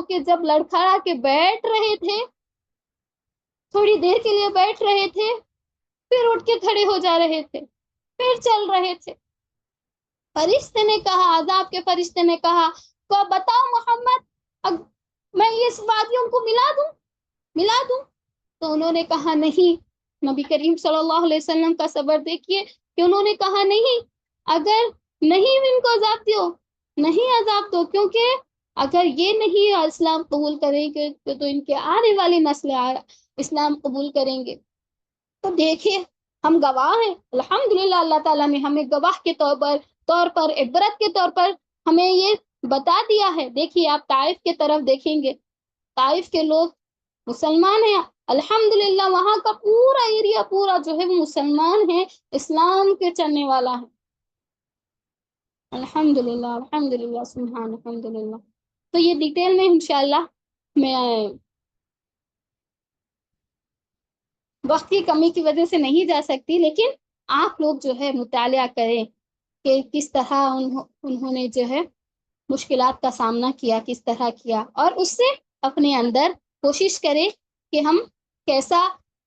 B: کے جب لڑکھڑا کے بیٹھ رہے تھے، تھوڑی دیر کے لیے بیٹھ رہے تھے، پھر اٹھ کے کھڑے ہو جا رہے تھے، پھر چل رہے تھے۔ فرشتے نے کہا، عذاب کے فرشتے نے کہا تو بتاؤ محمد، میں اس وادیوں کو ملا دوں؟ تو انہوں نے کہا نہیں۔ نبی کریم صلی اللہ علیہ وسلم کا صبر دیکھیے کہ انہوں نے کہا نہیں، اگر نہیں ان کو عذاب دو، کیونکہ اگر یہ نہیں اسلام قبول کریں گے تو ان کے آنے والی نسلیں اسلام قبول کریں گے۔ تو دیکھیے ہم گواہ ہیں، الحمدللہ اللہ تعالیٰ نے ہمیں گواہ کے طور پر عبرت کے طور پر ہمیں یہ بتا دیا ہے۔ دیکھیے آپ طائف کے طرف دیکھیں گے، طائف کے لوگ مسلمان ہیں، الحمدللہ وہاں کا پورا ایریا پورا جو ہے وہ مسلمان ہے، اسلام کے چلنے والا ہے، الحمدللہ سبحان الحمدللہ۔ تو یہ ڈیٹیل میں انشاءاللہ میں وقت کی کمی کی وجہ سے نہیں جا سکتی، لیکن آپ لوگ جو ہے مطالعہ کریں کہ کس طرح انہوں نے جو ہے مشکلات کا سامنا کیا، کس طرح کیا، اور اس سے اپنے اندر کوشش کریں کہ ہم کیسا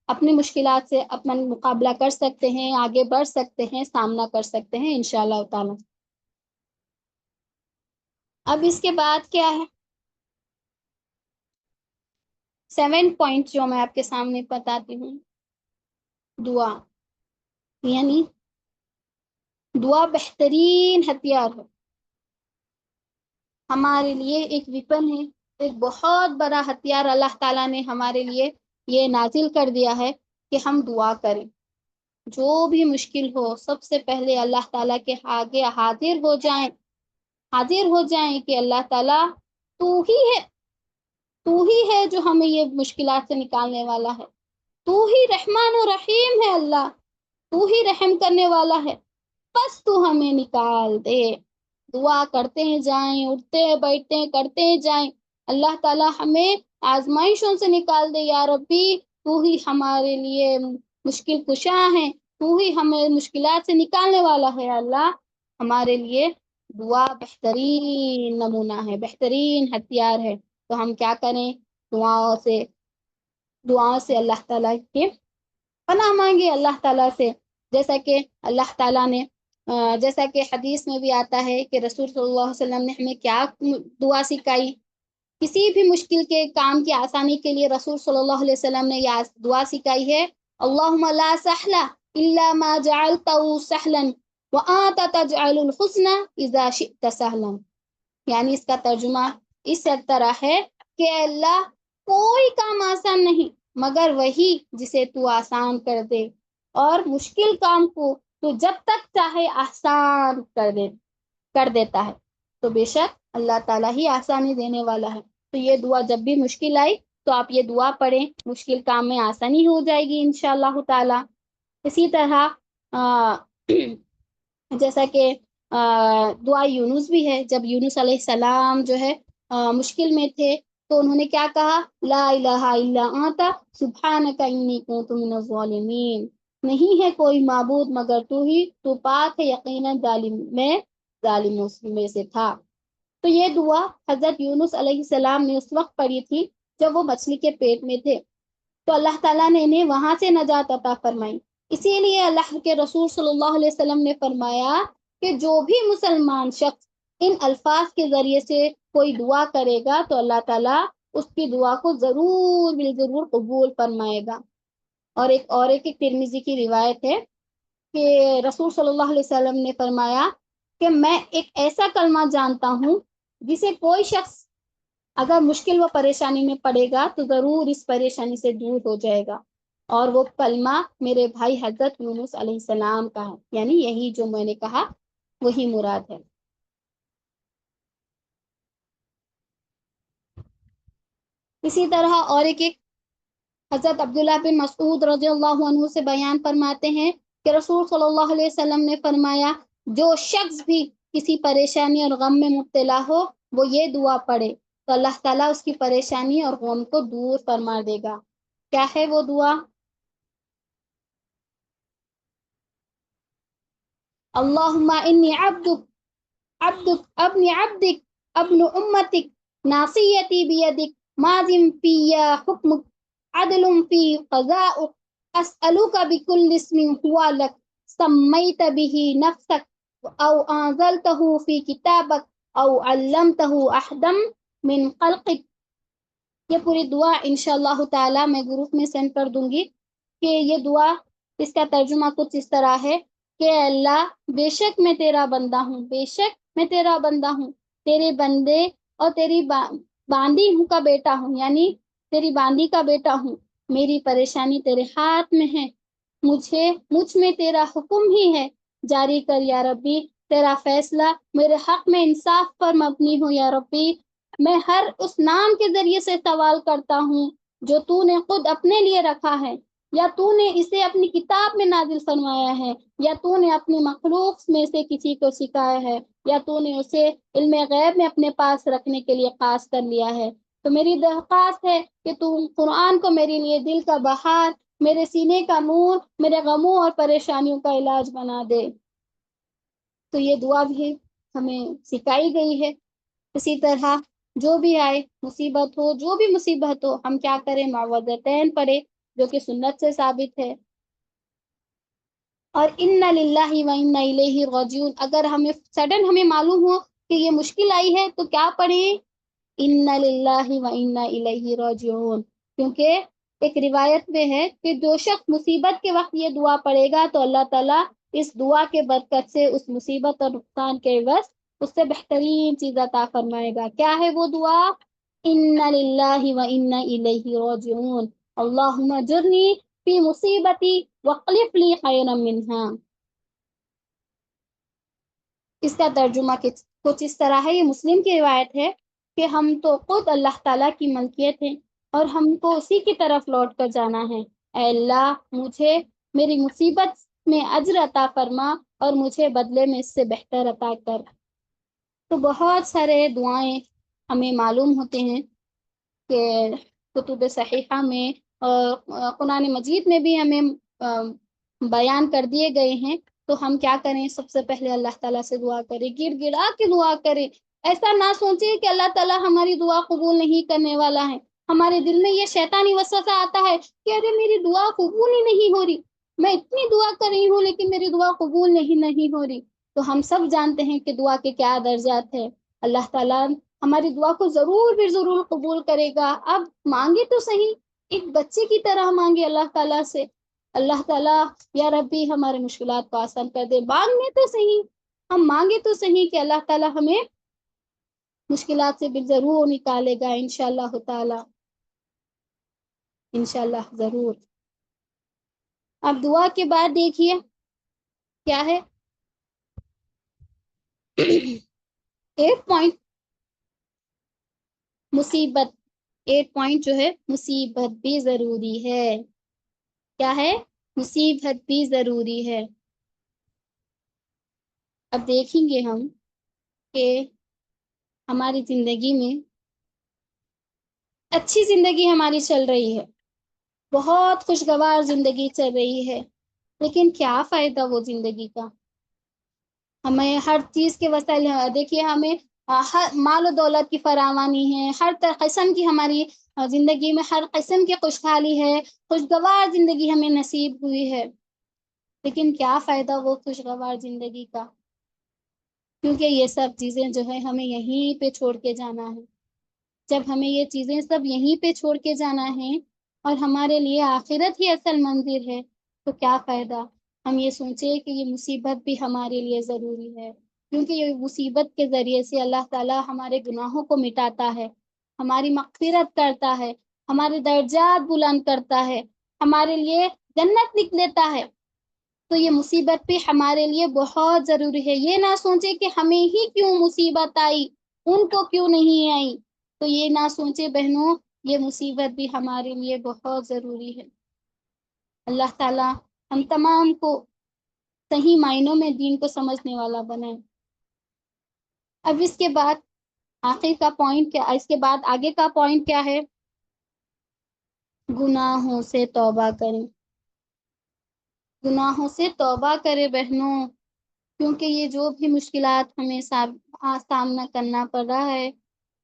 B: اپنی مشکلات سے اپنا مقابلہ کر سکتے ہیں، آگے بڑھ سکتے ہیں، سامنا کر سکتے ہیں انشاءاللہ تعالی۔ اب اس کے بعد کیا ہے 7 پوائنٹ جو میں آپ کے سامنے بتاتی ہوں۔ دعا، یعنی دعا بہترین ہتھیار ہے ہمارے لیے، ایک ویپن ہے، ایک بہت بڑا ہتھیار اللہ تعالیٰ نے ہمارے لیے یہ نازل کر دیا ہے کہ ہم دعا کریں۔ جو بھی مشکل ہو سب سے پہلے اللہ تعالیٰ کے آگے حاضر ہو جائیں کہ اللہ تعالیٰ تو ہی ہے جو ہمیں یہ مشکلات سے نکالنے والا ہے، تو ہی رحمان و رحیم ہے، اللہ تو ہی رحم کرنے والا ہے، بس تو ہمیں نکال دے۔ دعا کرتے جائیں، اٹھتے بیٹھتے کرتے جائیں، اللہ تعالیٰ ہمیں آزمائشوں سے نکال دے یا ربی، تو ہی ہمارے لیے مشکل کشا ہے، تو ہی ہمیں مشکلات سے نکالنے والا ہے۔ اللہ ہمارے لیے دعا بہترین نمونہ ہے، بہترین ہتھیار ہے۔ تو ہم کیا کریں، دعاؤں سے اللہ تعالیٰ کے پناہ مانگے، اللہ تعالیٰ سے، جیسا کہ اللہ تعالیٰ نے جیسا کہ حدیث میں بھی آتا ہے کہ رسول صلی اللہ علیہ وسلم نے ہمیں کیا دعا سکھائی، کسی بھی مشکل کے کام کی آسانی کے لیے رسول صلی اللہ علیہ وسلم نے یہ دعا سکھائی ہے، اللہم لا سہل الا ما جعلته سہلا وانت تجعل الحزن اذا شئت سہلا۔ یعنی اس کا ترجمہ اس طرح ہے کہ اللہ کوئی کام آسان نہیں مگر وہی جسے تو آسان کر دے، اور مشکل کام کو تو جب تک چاہے آسان کر دیتا ہے، تو بے شک اللہ تعالیٰ ہی آسانی دینے والا ہے۔ تو یہ دعا جب بھی مشکل آئی تو آپ یہ دعا پڑھیں، مشکل کام میں آسانی ہو جائے گی انشاءاللہ تعالیٰ۔ اسی طرح جیسا کہ دعا یونس بھی ہے، جب یونس علیہ السلام جو ہے مشکل میں تھے تو انہوں نے کیا کہا، لا الہ الا انت سبحانک انی کنت من الظالمین۔ نہیں ہے کوئی معبود مگر تو ہی، تو پاک ہے یقیناً ظالموں میں سے تھا۔ تو یہ دعا حضرت یونس علیہ السلام نے اس وقت پڑھی تھی جب وہ مچھلی کے پیٹ میں تھے، تو اللہ تعالیٰ نے انہیں وہاں سے نجات عطا فرمائی۔ اسی لیے اللہ کے رسول صلی اللہ علیہ وسلم نے فرمایا کہ جو بھی مسلمان شخص ان الفاظ کے ذریعے سے کوئی دعا کرے گا تو اللہ تعالیٰ اس کی دعا کو ضرور بالضرور قبول فرمائے گا۔ اور ایک ترمذی کی روایت ہے کہ رسول صلی اللہ علیہ وسلم نے فرمایا کہ میں ایک ایسا کلمہ جانتا ہوں جسے کوئی شخص اگر مشکل و پریشانی میں پڑے گا تو ضرور اس پریشانی سے دور ہو جائے گا، اور وہ کلمہ میرے بھائی حضرت یونس علیہ السلام کا ہے، یعنی یہی جو میں نے کہا وہی مراد ہے۔ اسی طرح اور ایک حضرت عبداللہ بن مسعود رضی اللہ عنہ سے بیان فرماتے ہیں کہ رسول صلی اللہ علیہ وسلم نے فرمایا جو شخص بھی کسی پریشانی اور غم میں مبتلا ہو وہ یہ دعا پڑھے تو اللہ تعالیٰ اس کی پریشانی اور غم کو دور فرما دے گا۔ کیا ہے وہ دعا؟ اللہم انی عبدک ابن عبدک ابن امتک ناصیتی بیدک ماض فی حکمک عدل فی قضاؤک اسألوک بکل اسم ہوا لک سمیت به نفسک او انزلتہ فی کتابک او علمتہ احدا من خلقک۔ یہ پوری دعا انشاءاللہ تعالی میں گروپ میں سینڈ کر دوں گی کہ یہ دعا اس کا ترجمہ کچھ اس طرح ہے کہ اللہ بے شک میں تیرا بندہ ہوں، بے شک میں تیرا بندہ ہوں، تیرے بندے اور تیری باندی ہوں کا بیٹا ہوں، یعنی تیری باندی کا بیٹا ہوں، میری پریشانی تیرے ہاتھ میں ہے، مجھ میں تیرا حکم ہی ہے، جاری کر یا ربی، تیرا فیصلہ میرے حق میں انصاف پر مبنی ہو یا ربی۔ میں ہر اس نام کے ذریعے سے سوال کرتا ہوں جو تو نے خود اپنے لیے رکھا ہے، یا تو نے اسے اپنی کتاب میں نازل فرمایا ہے، یا تو نے اپنی مخلوق میں سے کسی کو سکھایا ہے، یا تو نے اسے علم غیب میں اپنے پاس رکھنے کے لیے خاص کر لیا ہے۔ تو میری درخواست ہے کہ تو قرآن کو میرے لیے دل کا بہار، میرے سینے کا نور، میرے غموں اور پریشانیوں کا علاج بنا دے۔ تو یہ دعا بھی ہمیں سکھائی گئی ہے۔ اسی طرح جو بھی آئے مصیبت ہو، جو بھی مصیبت ہو، ہم کیا کریں؟ معوذتین پڑھے جو کہ سنت سے ثابت ہے، اور انا للہ و انا الیہ راجعون۔ اگر ہمیں معلوم ہو کہ یہ مشکل آئی ہے تو کیا پڑھیں؟ انا للہ و انا الیہ راجعون، کیونکہ ایک روایت میں ہے کہ جو شخص مصیبت کے وقت یہ دعا پڑھے گا تو اللہ تعالیٰ اس دعا کے برکت سے اس مصیبت اور نقصان کے عوض اس سے بہترین چیز عطا فرمائے گا۔ کیا ہے وہ دعا؟ انا للہ و انا الیہ راجعون، اللہم اجرنی فی مصیبتی واخلف لی خیرا منہا۔ اس کا ترجمہ کچھ اس طرح ہے، یہ مسلم کی روایت ہے کہ ہم تو خود اللہ تعالیٰ کی ملکیت ہیں اور ہم کو اسی کی طرف لوٹ کر جانا ہے۔ اے اللہ مجھے میری مصیبت میں اجر عطا فرما اور مجھے بدلے میں اس سے بہتر عطا کر۔ تو بہت سارے دعائیں ہمیں معلوم ہوتے ہیں کہ کتب صحیحہ میں اور قرآن مجید میں بھی ہمیں بیان کر دیے گئے ہیں۔ تو ہم کیا کریں؟ سب سے پہلے اللہ تعالیٰ سے دعا کریں، گڑ گڑا کے دعا کریں۔ ایسا نہ سوچیں کہ اللہ تعالیٰ ہماری دعا قبول نہیں کرنے والا ہے۔ ہمارے دل میں یہ شیطانی وسوسہ آتا ہے کہ ارے میری دعا قبول ہی نہیں ہو رہی، میں اتنی دعا کر رہی ہوں لیکن میری دعا قبول نہیں ہو رہی۔ تو ہم سب جانتے ہیں کہ دعا کے کیا درجات ہیں۔ اللہ تعالیٰ ہماری دعا کو ضرور بھی ضرور قبول کرے گا۔ اب مانگے تو صحیح، ایک بچے کی طرح مانگے اللہ تعالیٰ سے، اللہ تعالیٰ یا ربی ہمارے مشکلات کو آسان کر دے۔ مانگنے تو صحیح، ہم مانگے تو صحیح کہ اللہ تعالیٰ ہمیں مشکلات سے بھی ضرور نکالے گا انشاءاللہ تعالیٰ، انشاءاللہ ضرور۔ اب دعا کے بعد دیکھیے کیا ہے 8 پوائنٹ مصیبت۔ 8 پوائنٹ جو ہے مصیبت بھی ضروری ہے۔ کیا ہے؟ مصیبت بھی ضروری ہے۔ اب دیکھیں گے ہم کہ ہماری زندگی میں اچھی زندگی ہماری چل رہی ہے، بہت خوشگوار زندگی چل رہی ہے، لیکن کیا فائدہ وہ زندگی کا؟ ہمیں ہر چیز کے وسائل دیکھیے، ہمیں ہر مال و دولت کی فراوانی ہے، ہر قسم کی ہماری زندگی میں ہر قسم کی خوشحالی ہے، خوشگوار زندگی ہمیں نصیب ہوئی ہے، لیکن کیا فائدہ وہ خوشگوار زندگی کا؟ کیونکہ یہ سب چیزیں جو ہے ہمیں یہیں پہ چھوڑ کے جانا ہے۔ جب ہمیں یہ چیزیں سب یہیں پہ چھوڑ کے جانا ہے اور ہمارے لیے آخرت ہی اصل منزل ہے، تو کیا فائدہ ہم یہ سوچیں کہ یہ مصیبت بھی ہمارے لیے ضروری ہے، کیونکہ یہ مصیبت کے ذریعے سے اللہ تعالیٰ ہمارے گناہوں کو مٹاتا ہے، ہماری مغفرت کرتا ہے، ہمارے درجات بلند کرتا ہے، ہمارے لیے جنت لکھ دیتا ہے۔ تو یہ مصیبت بھی ہمارے لیے بہت ضروری ہے۔ یہ نہ سوچے کہ ہمیں ہی کیوں مصیبت آئی، ان کو کیوں نہیں آئی، تو یہ نہ سوچے بہنوں، یہ مصیبت بھی ہمارے لیے بہت ضروری ہے۔ اللہ تعالیٰ ہم تمام کو صحیح معنوں میں دین کو سمجھنے والا بنائے۔ اب اس کے بعد آخر کا پوائنٹ کیا، اس کے بعد آگے کا پوائنٹ کیا ہے؟ گناہوں سے توبہ کریں، گناہوں سے توبہ کرے بہنوں، کیونکہ یہ جو بھی مشکلات ہمیں سامنا کرنا پڑ رہا ہے،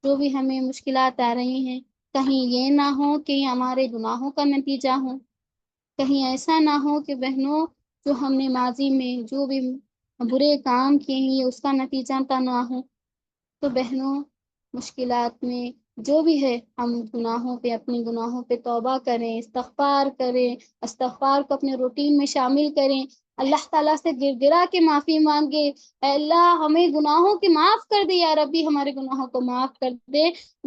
B: جو بھی ہمیں مشکلات آ رہی ہیں، کہیں یہ نہ ہو کہ یہ ہمارے گناہوں کا نتیجہ ہو، کہیں ایسا نہ ہو کہ بہنوں جو ہم نے ماضی میں جو بھی برے کام کیے ہیں یہ اس کا نتیجہ تھا نہ ہو۔ تو بہنوں مشکلات میں جو بھی ہے، ہم گناہوں پہ اپنے گناہوں پہ توبہ کریں، استغفار کریں، استغفار کو اپنے روٹین میں شامل کریں، اللہ تعالیٰ سے گر گرا کے معافی مانگے، اے اللہ ہمیں گناہوں کی معاف کر دے، یا ربی ہمارے گناہوں کو معاف کر دے۔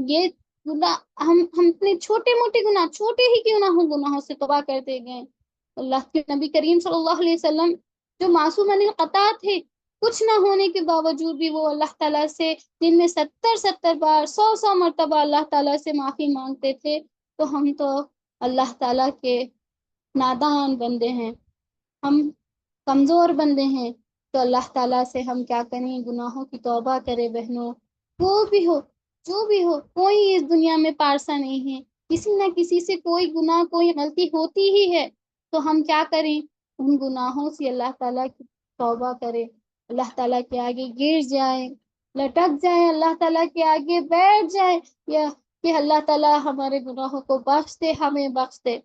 B: یہ گناہ ہم اپنے چھوٹے موٹے گناہ، چھوٹے ہی کیوں نہ ہوں، گناہوں سے توبہ کرتے گئے۔ اللہ کے نبی کریم صلی اللہ علیہ وسلم جو معصوم الخطا تھے، کچھ نہ ہونے کے باوجود بھی وہ اللہ تعالیٰ سے دن میں 70 بار 100 مرتبہ اللہ تعالیٰ سے معافی مانگتے تھے۔ تو ہم تو اللہ تعالیٰ کے نادان بندے ہیں، ہم کمزور بندے ہیں، تو اللہ تعالیٰ سے ہم کیا کریں، گناہوں کی توبہ کرے بہنوں۔ وہ بھی ہو جو بھی ہو، کوئی اس دنیا میں پارسا نہیں ہے، کسی نہ کسی سے کوئی گناہ کوئی غلطی ہوتی ہی ہے، تو ہم کیا کریں، ان گناہوں سے اللہ تعالیٰ کی توبہ کرے، اللہ تعالیٰ کے آگے گر جائیں، لٹک جائیں، اللہ تعالیٰ کے آگے بیٹھ جائیں، یا کہ اللہ تعالیٰ ہمارے گناہوں کو بخش دے، ہمیں بخش دے۔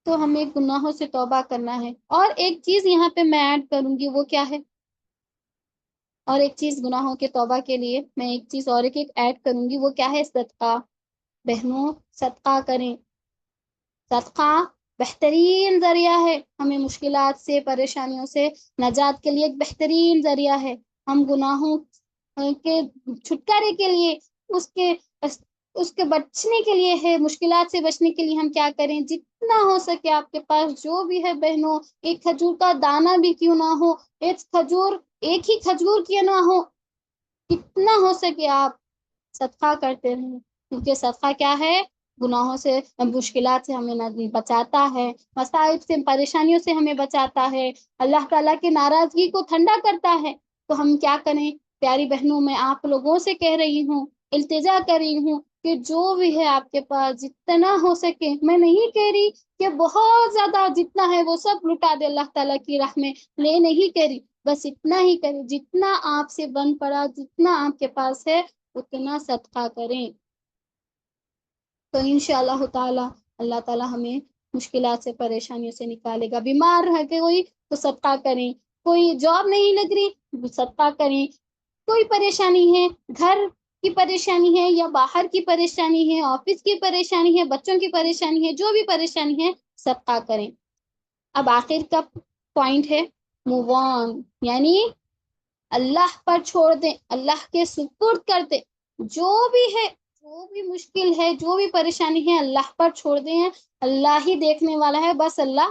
B: تو ہمیں گناہوں سے توبہ کرنا ہے۔ اور ایک چیز یہاں پہ میں ایڈ کروں گی، وہ کیا ہے؟ اور ایک چیز گناہوں کے توبہ کے لیے میں ایک چیز اور ایک ایڈ کروں گی، وہ کیا ہے؟ صدقہ۔ بہنوں صدقہ کریں، صدقہ بہترین ذریعہ ہے ہمیں مشکلات سے، پریشانیوں سے نجات کے لیے، ایک بہترین ذریعہ ہے۔ ہم گناہوں کے چھٹکارے کے لیے، اس کے بچنے کے لیے ہے، مشکلات سے بچنے کے لیے ہم کیا کریں، جتنا ہو سکے آپ کے پاس جو بھی ہے بہنوں، ایک کھجور کا دانہ بھی کیوں نہ ہو، ایک ہی کھجور کیوں نہ ہو، کتنا ہو سکے آپ صدقہ کرتے رہیں، کیونکہ صدقہ کیا ہے؟ گناہوں سے، مشکلات سے ہمیں بچاتا ہے، مصائب سے، پریشانیوں سے ہمیں بچاتا ہے، اللہ تعالیٰ کی ناراضگی کو ٹھنڈا کرتا ہے۔ تو ہم کیا کریں؟ پیاری بہنوں، میں آپ لوگوں سے کہہ رہی ہوں، التجا کر رہی ہوں کہ جو بھی ہے آپ کے پاس جتنا ہو سکے، میں نہیں کہہ رہی کہ بہت زیادہ جتنا ہے وہ سب لٹا دے اللہ تعالیٰ کی راہ میں، لے نہیں کہہ رہی، بس اتنا ہی کریں، جتنا آپ سے بن پڑا، جتنا آپ کے پاس ہے اتنا صدقہ کریں۔ تو انشاءاللہ تعالی اللہ تعالیٰ ہمیں مشکلات سے، پریشانیوں سے نکالے گا۔ بیمار رہ کے کوئی تو صدقہ کریں، کوئی جاب نہیں لگ رہی صدقہ کریں، کوئی پریشانی ہے، گھر کی پریشانی ہے یا باہر کی پریشانی ہے، آفس کی پریشانی ہے، بچوں کی پریشانی ہے، جو بھی پریشانی ہے صدقہ کریں۔ اب آخر کا پوائنٹ ہے موو آن، یعنی اللہ پر چھوڑ دیں، اللہ کے سپرد کر دیں، جو بھی ہے، جو بھی مشکل ہے، جو بھی پریشانی ہے اللہ پر چھوڑ دیں، اللہ ہی دیکھنے والا ہے، بس اللہ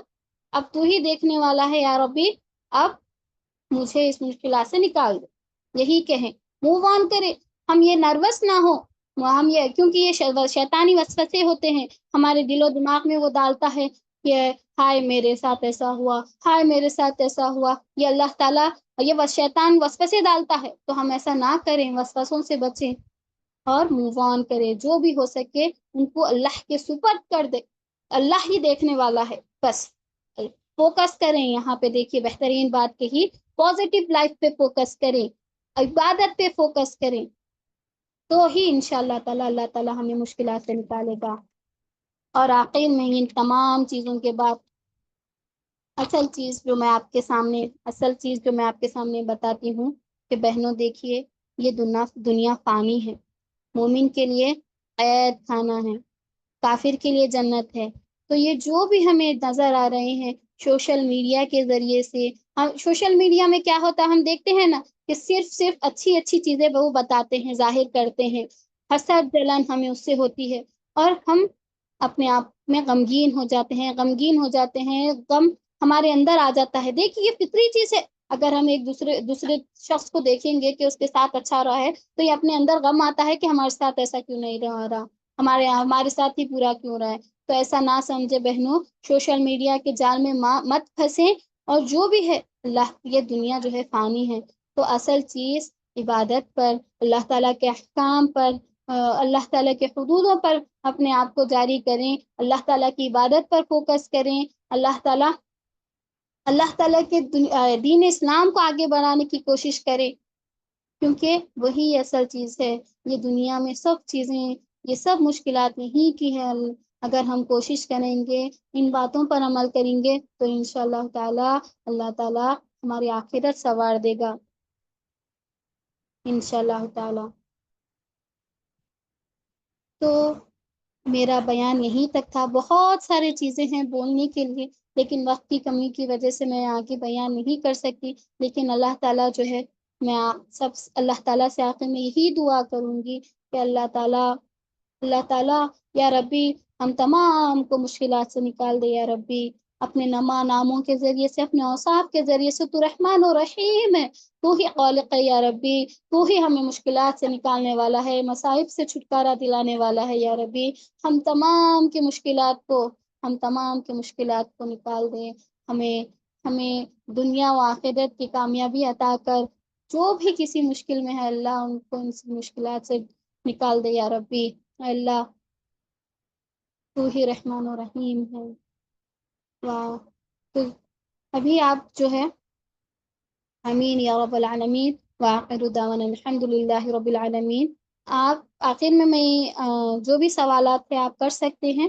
B: اب تو ہی دیکھنے والا ہے یا ربی، اب مجھے اس مشکلات سے نکال دے، یہی کہیں، موو آن کرے، ہم یہ نروس نہ ہو، ہم یہ، کیونکہ یہ شیطانی وسوسے ہوتے ہیں ہمارے دل و دماغ میں، وہ ڈالتا ہے کہ ہائے میرے ساتھ ایسا ہوا، ہائے میرے ساتھ ایسا ہوا، یہ اللہ تعالیٰ، یہ شیطان وسوسے ڈالتا ہے، تو ہم ایسا نہ کریں، وسوسوں سے بچیں اور موو آن کریں، جو بھی ہو سکے ان کو اللہ کے سپرد کر دے۔ اللہ ہی دیکھنے والا ہے بس. فوکس کریں یہاں پہ, دیکھیے بہترین بات کہی, پازیٹیو لائف پہ فوکس کریں, عبادت پہ فوکس کریں, تو ہی انشاءاللہ تعالی اللہ تعالی ہمیں مشکلات سے نکالے گا. اور آخر میں ان تمام چیزوں کے بعد اصل چیز جو میں آپ کے سامنے بتاتی ہوں کہ بہنوں دیکھیے, یہ دنیا فانی ہے. مومن کے لیے قید خانہ ہے, کافر کے لیے جنت ہے. تو یہ جو بھی ہمیں نظر آ رہے ہیں سوشل میڈیا کے ذریعے سے, سوشل میڈیا میں کیا ہوتا ہے ہم دیکھتے ہیں نا کہ صرف اچھی چیزیں وہ بتاتے ہیں, ظاہر کرتے ہیں. حسد جلن ہمیں اس سے ہوتی ہے, اور ہم اپنے آپ میں غمگین ہو جاتے ہیں, غم ہمارے اندر آ جاتا ہے. دیکھیے یہ فطری چیز ہے. اگر ہم ایک دوسرے شخص کو دیکھیں گے کہ اس کے ساتھ اچھا رہا ہے, تو یہ اپنے اندر غم آتا ہے کہ ہمارے ساتھ ایسا کیوں نہیں رہا, ہمارے ساتھ ہی پورا کیوں رہا ہے. تو ایسا نہ سمجھے بہنوں, سوشل میڈیا کے جال میں مت پھنسیں. اور جو بھی ہے اللہ, یہ دنیا جو ہے فانی ہے, تو اصل چیز عبادت پر, اللہ تعالیٰ کے احکام پر, اللہ تعالیٰ کے حدودوں پر اپنے آپ کو جاری کریں, اللہ تعالیٰ کی عبادت پر فوکس کریں, اللہ تعالیٰ کے دین اسلام کو آگے بڑھانے کی کوشش کریں, کیونکہ وہی اصل چیز ہے. یہ دنیا میں سب چیزیں, یہ سب مشکلات نہیں کی ہے. اگر ہم کوشش کریں گے, ان باتوں پر عمل کریں گے, تو انشاءاللہ تعالی اللہ تعالی ہماری آخرت سنوار دے گا انشاءاللہ تعالی. تو میرا بیان یہیں تک تھا. بہت سارے چیزیں ہیں بولنے کے لیے, لیکن وقت کی کمی کی وجہ سے میں آگے بیان نہیں کر سکتی. لیکن اللہ تعالیٰ جو ہے, میں اللہ تعالیٰ سے آخر میں یہی دعا کروں گی کہ اللہ تعالیٰ یا ربی ہم تمام کو مشکلات سے نکال دے. یا ربی اپنے ناموں کے ذریعے سے, اپنے اوصاف کے ذریعے سے, تو رحمان و رحیم ہے, تو ہی خالق ہے. یا ربی تو ہی ہمیں مشکلات سے نکالنے والا ہے, مصائب سے چھٹکارا دلانے والا ہے. یا ربی ہم تمام کی مشکلات کو نکال دیں. ہمیں دنیا و آخرت کی کامیابی عطا کر, جو بھی کسی مشکل میں ہے اللہ ان کو ان مشکلات سے نکال دے. یا ربی اللہ تو ہی رحمان و رحیم ہے. واہ, تو ابھی آپ جو ہے, امین یا رب العالمین, وآخر دعوانا الحمد للہ رب العالمین. آپ آخر میں جو بھی سوالات تھے آپ کر سکتے ہیں.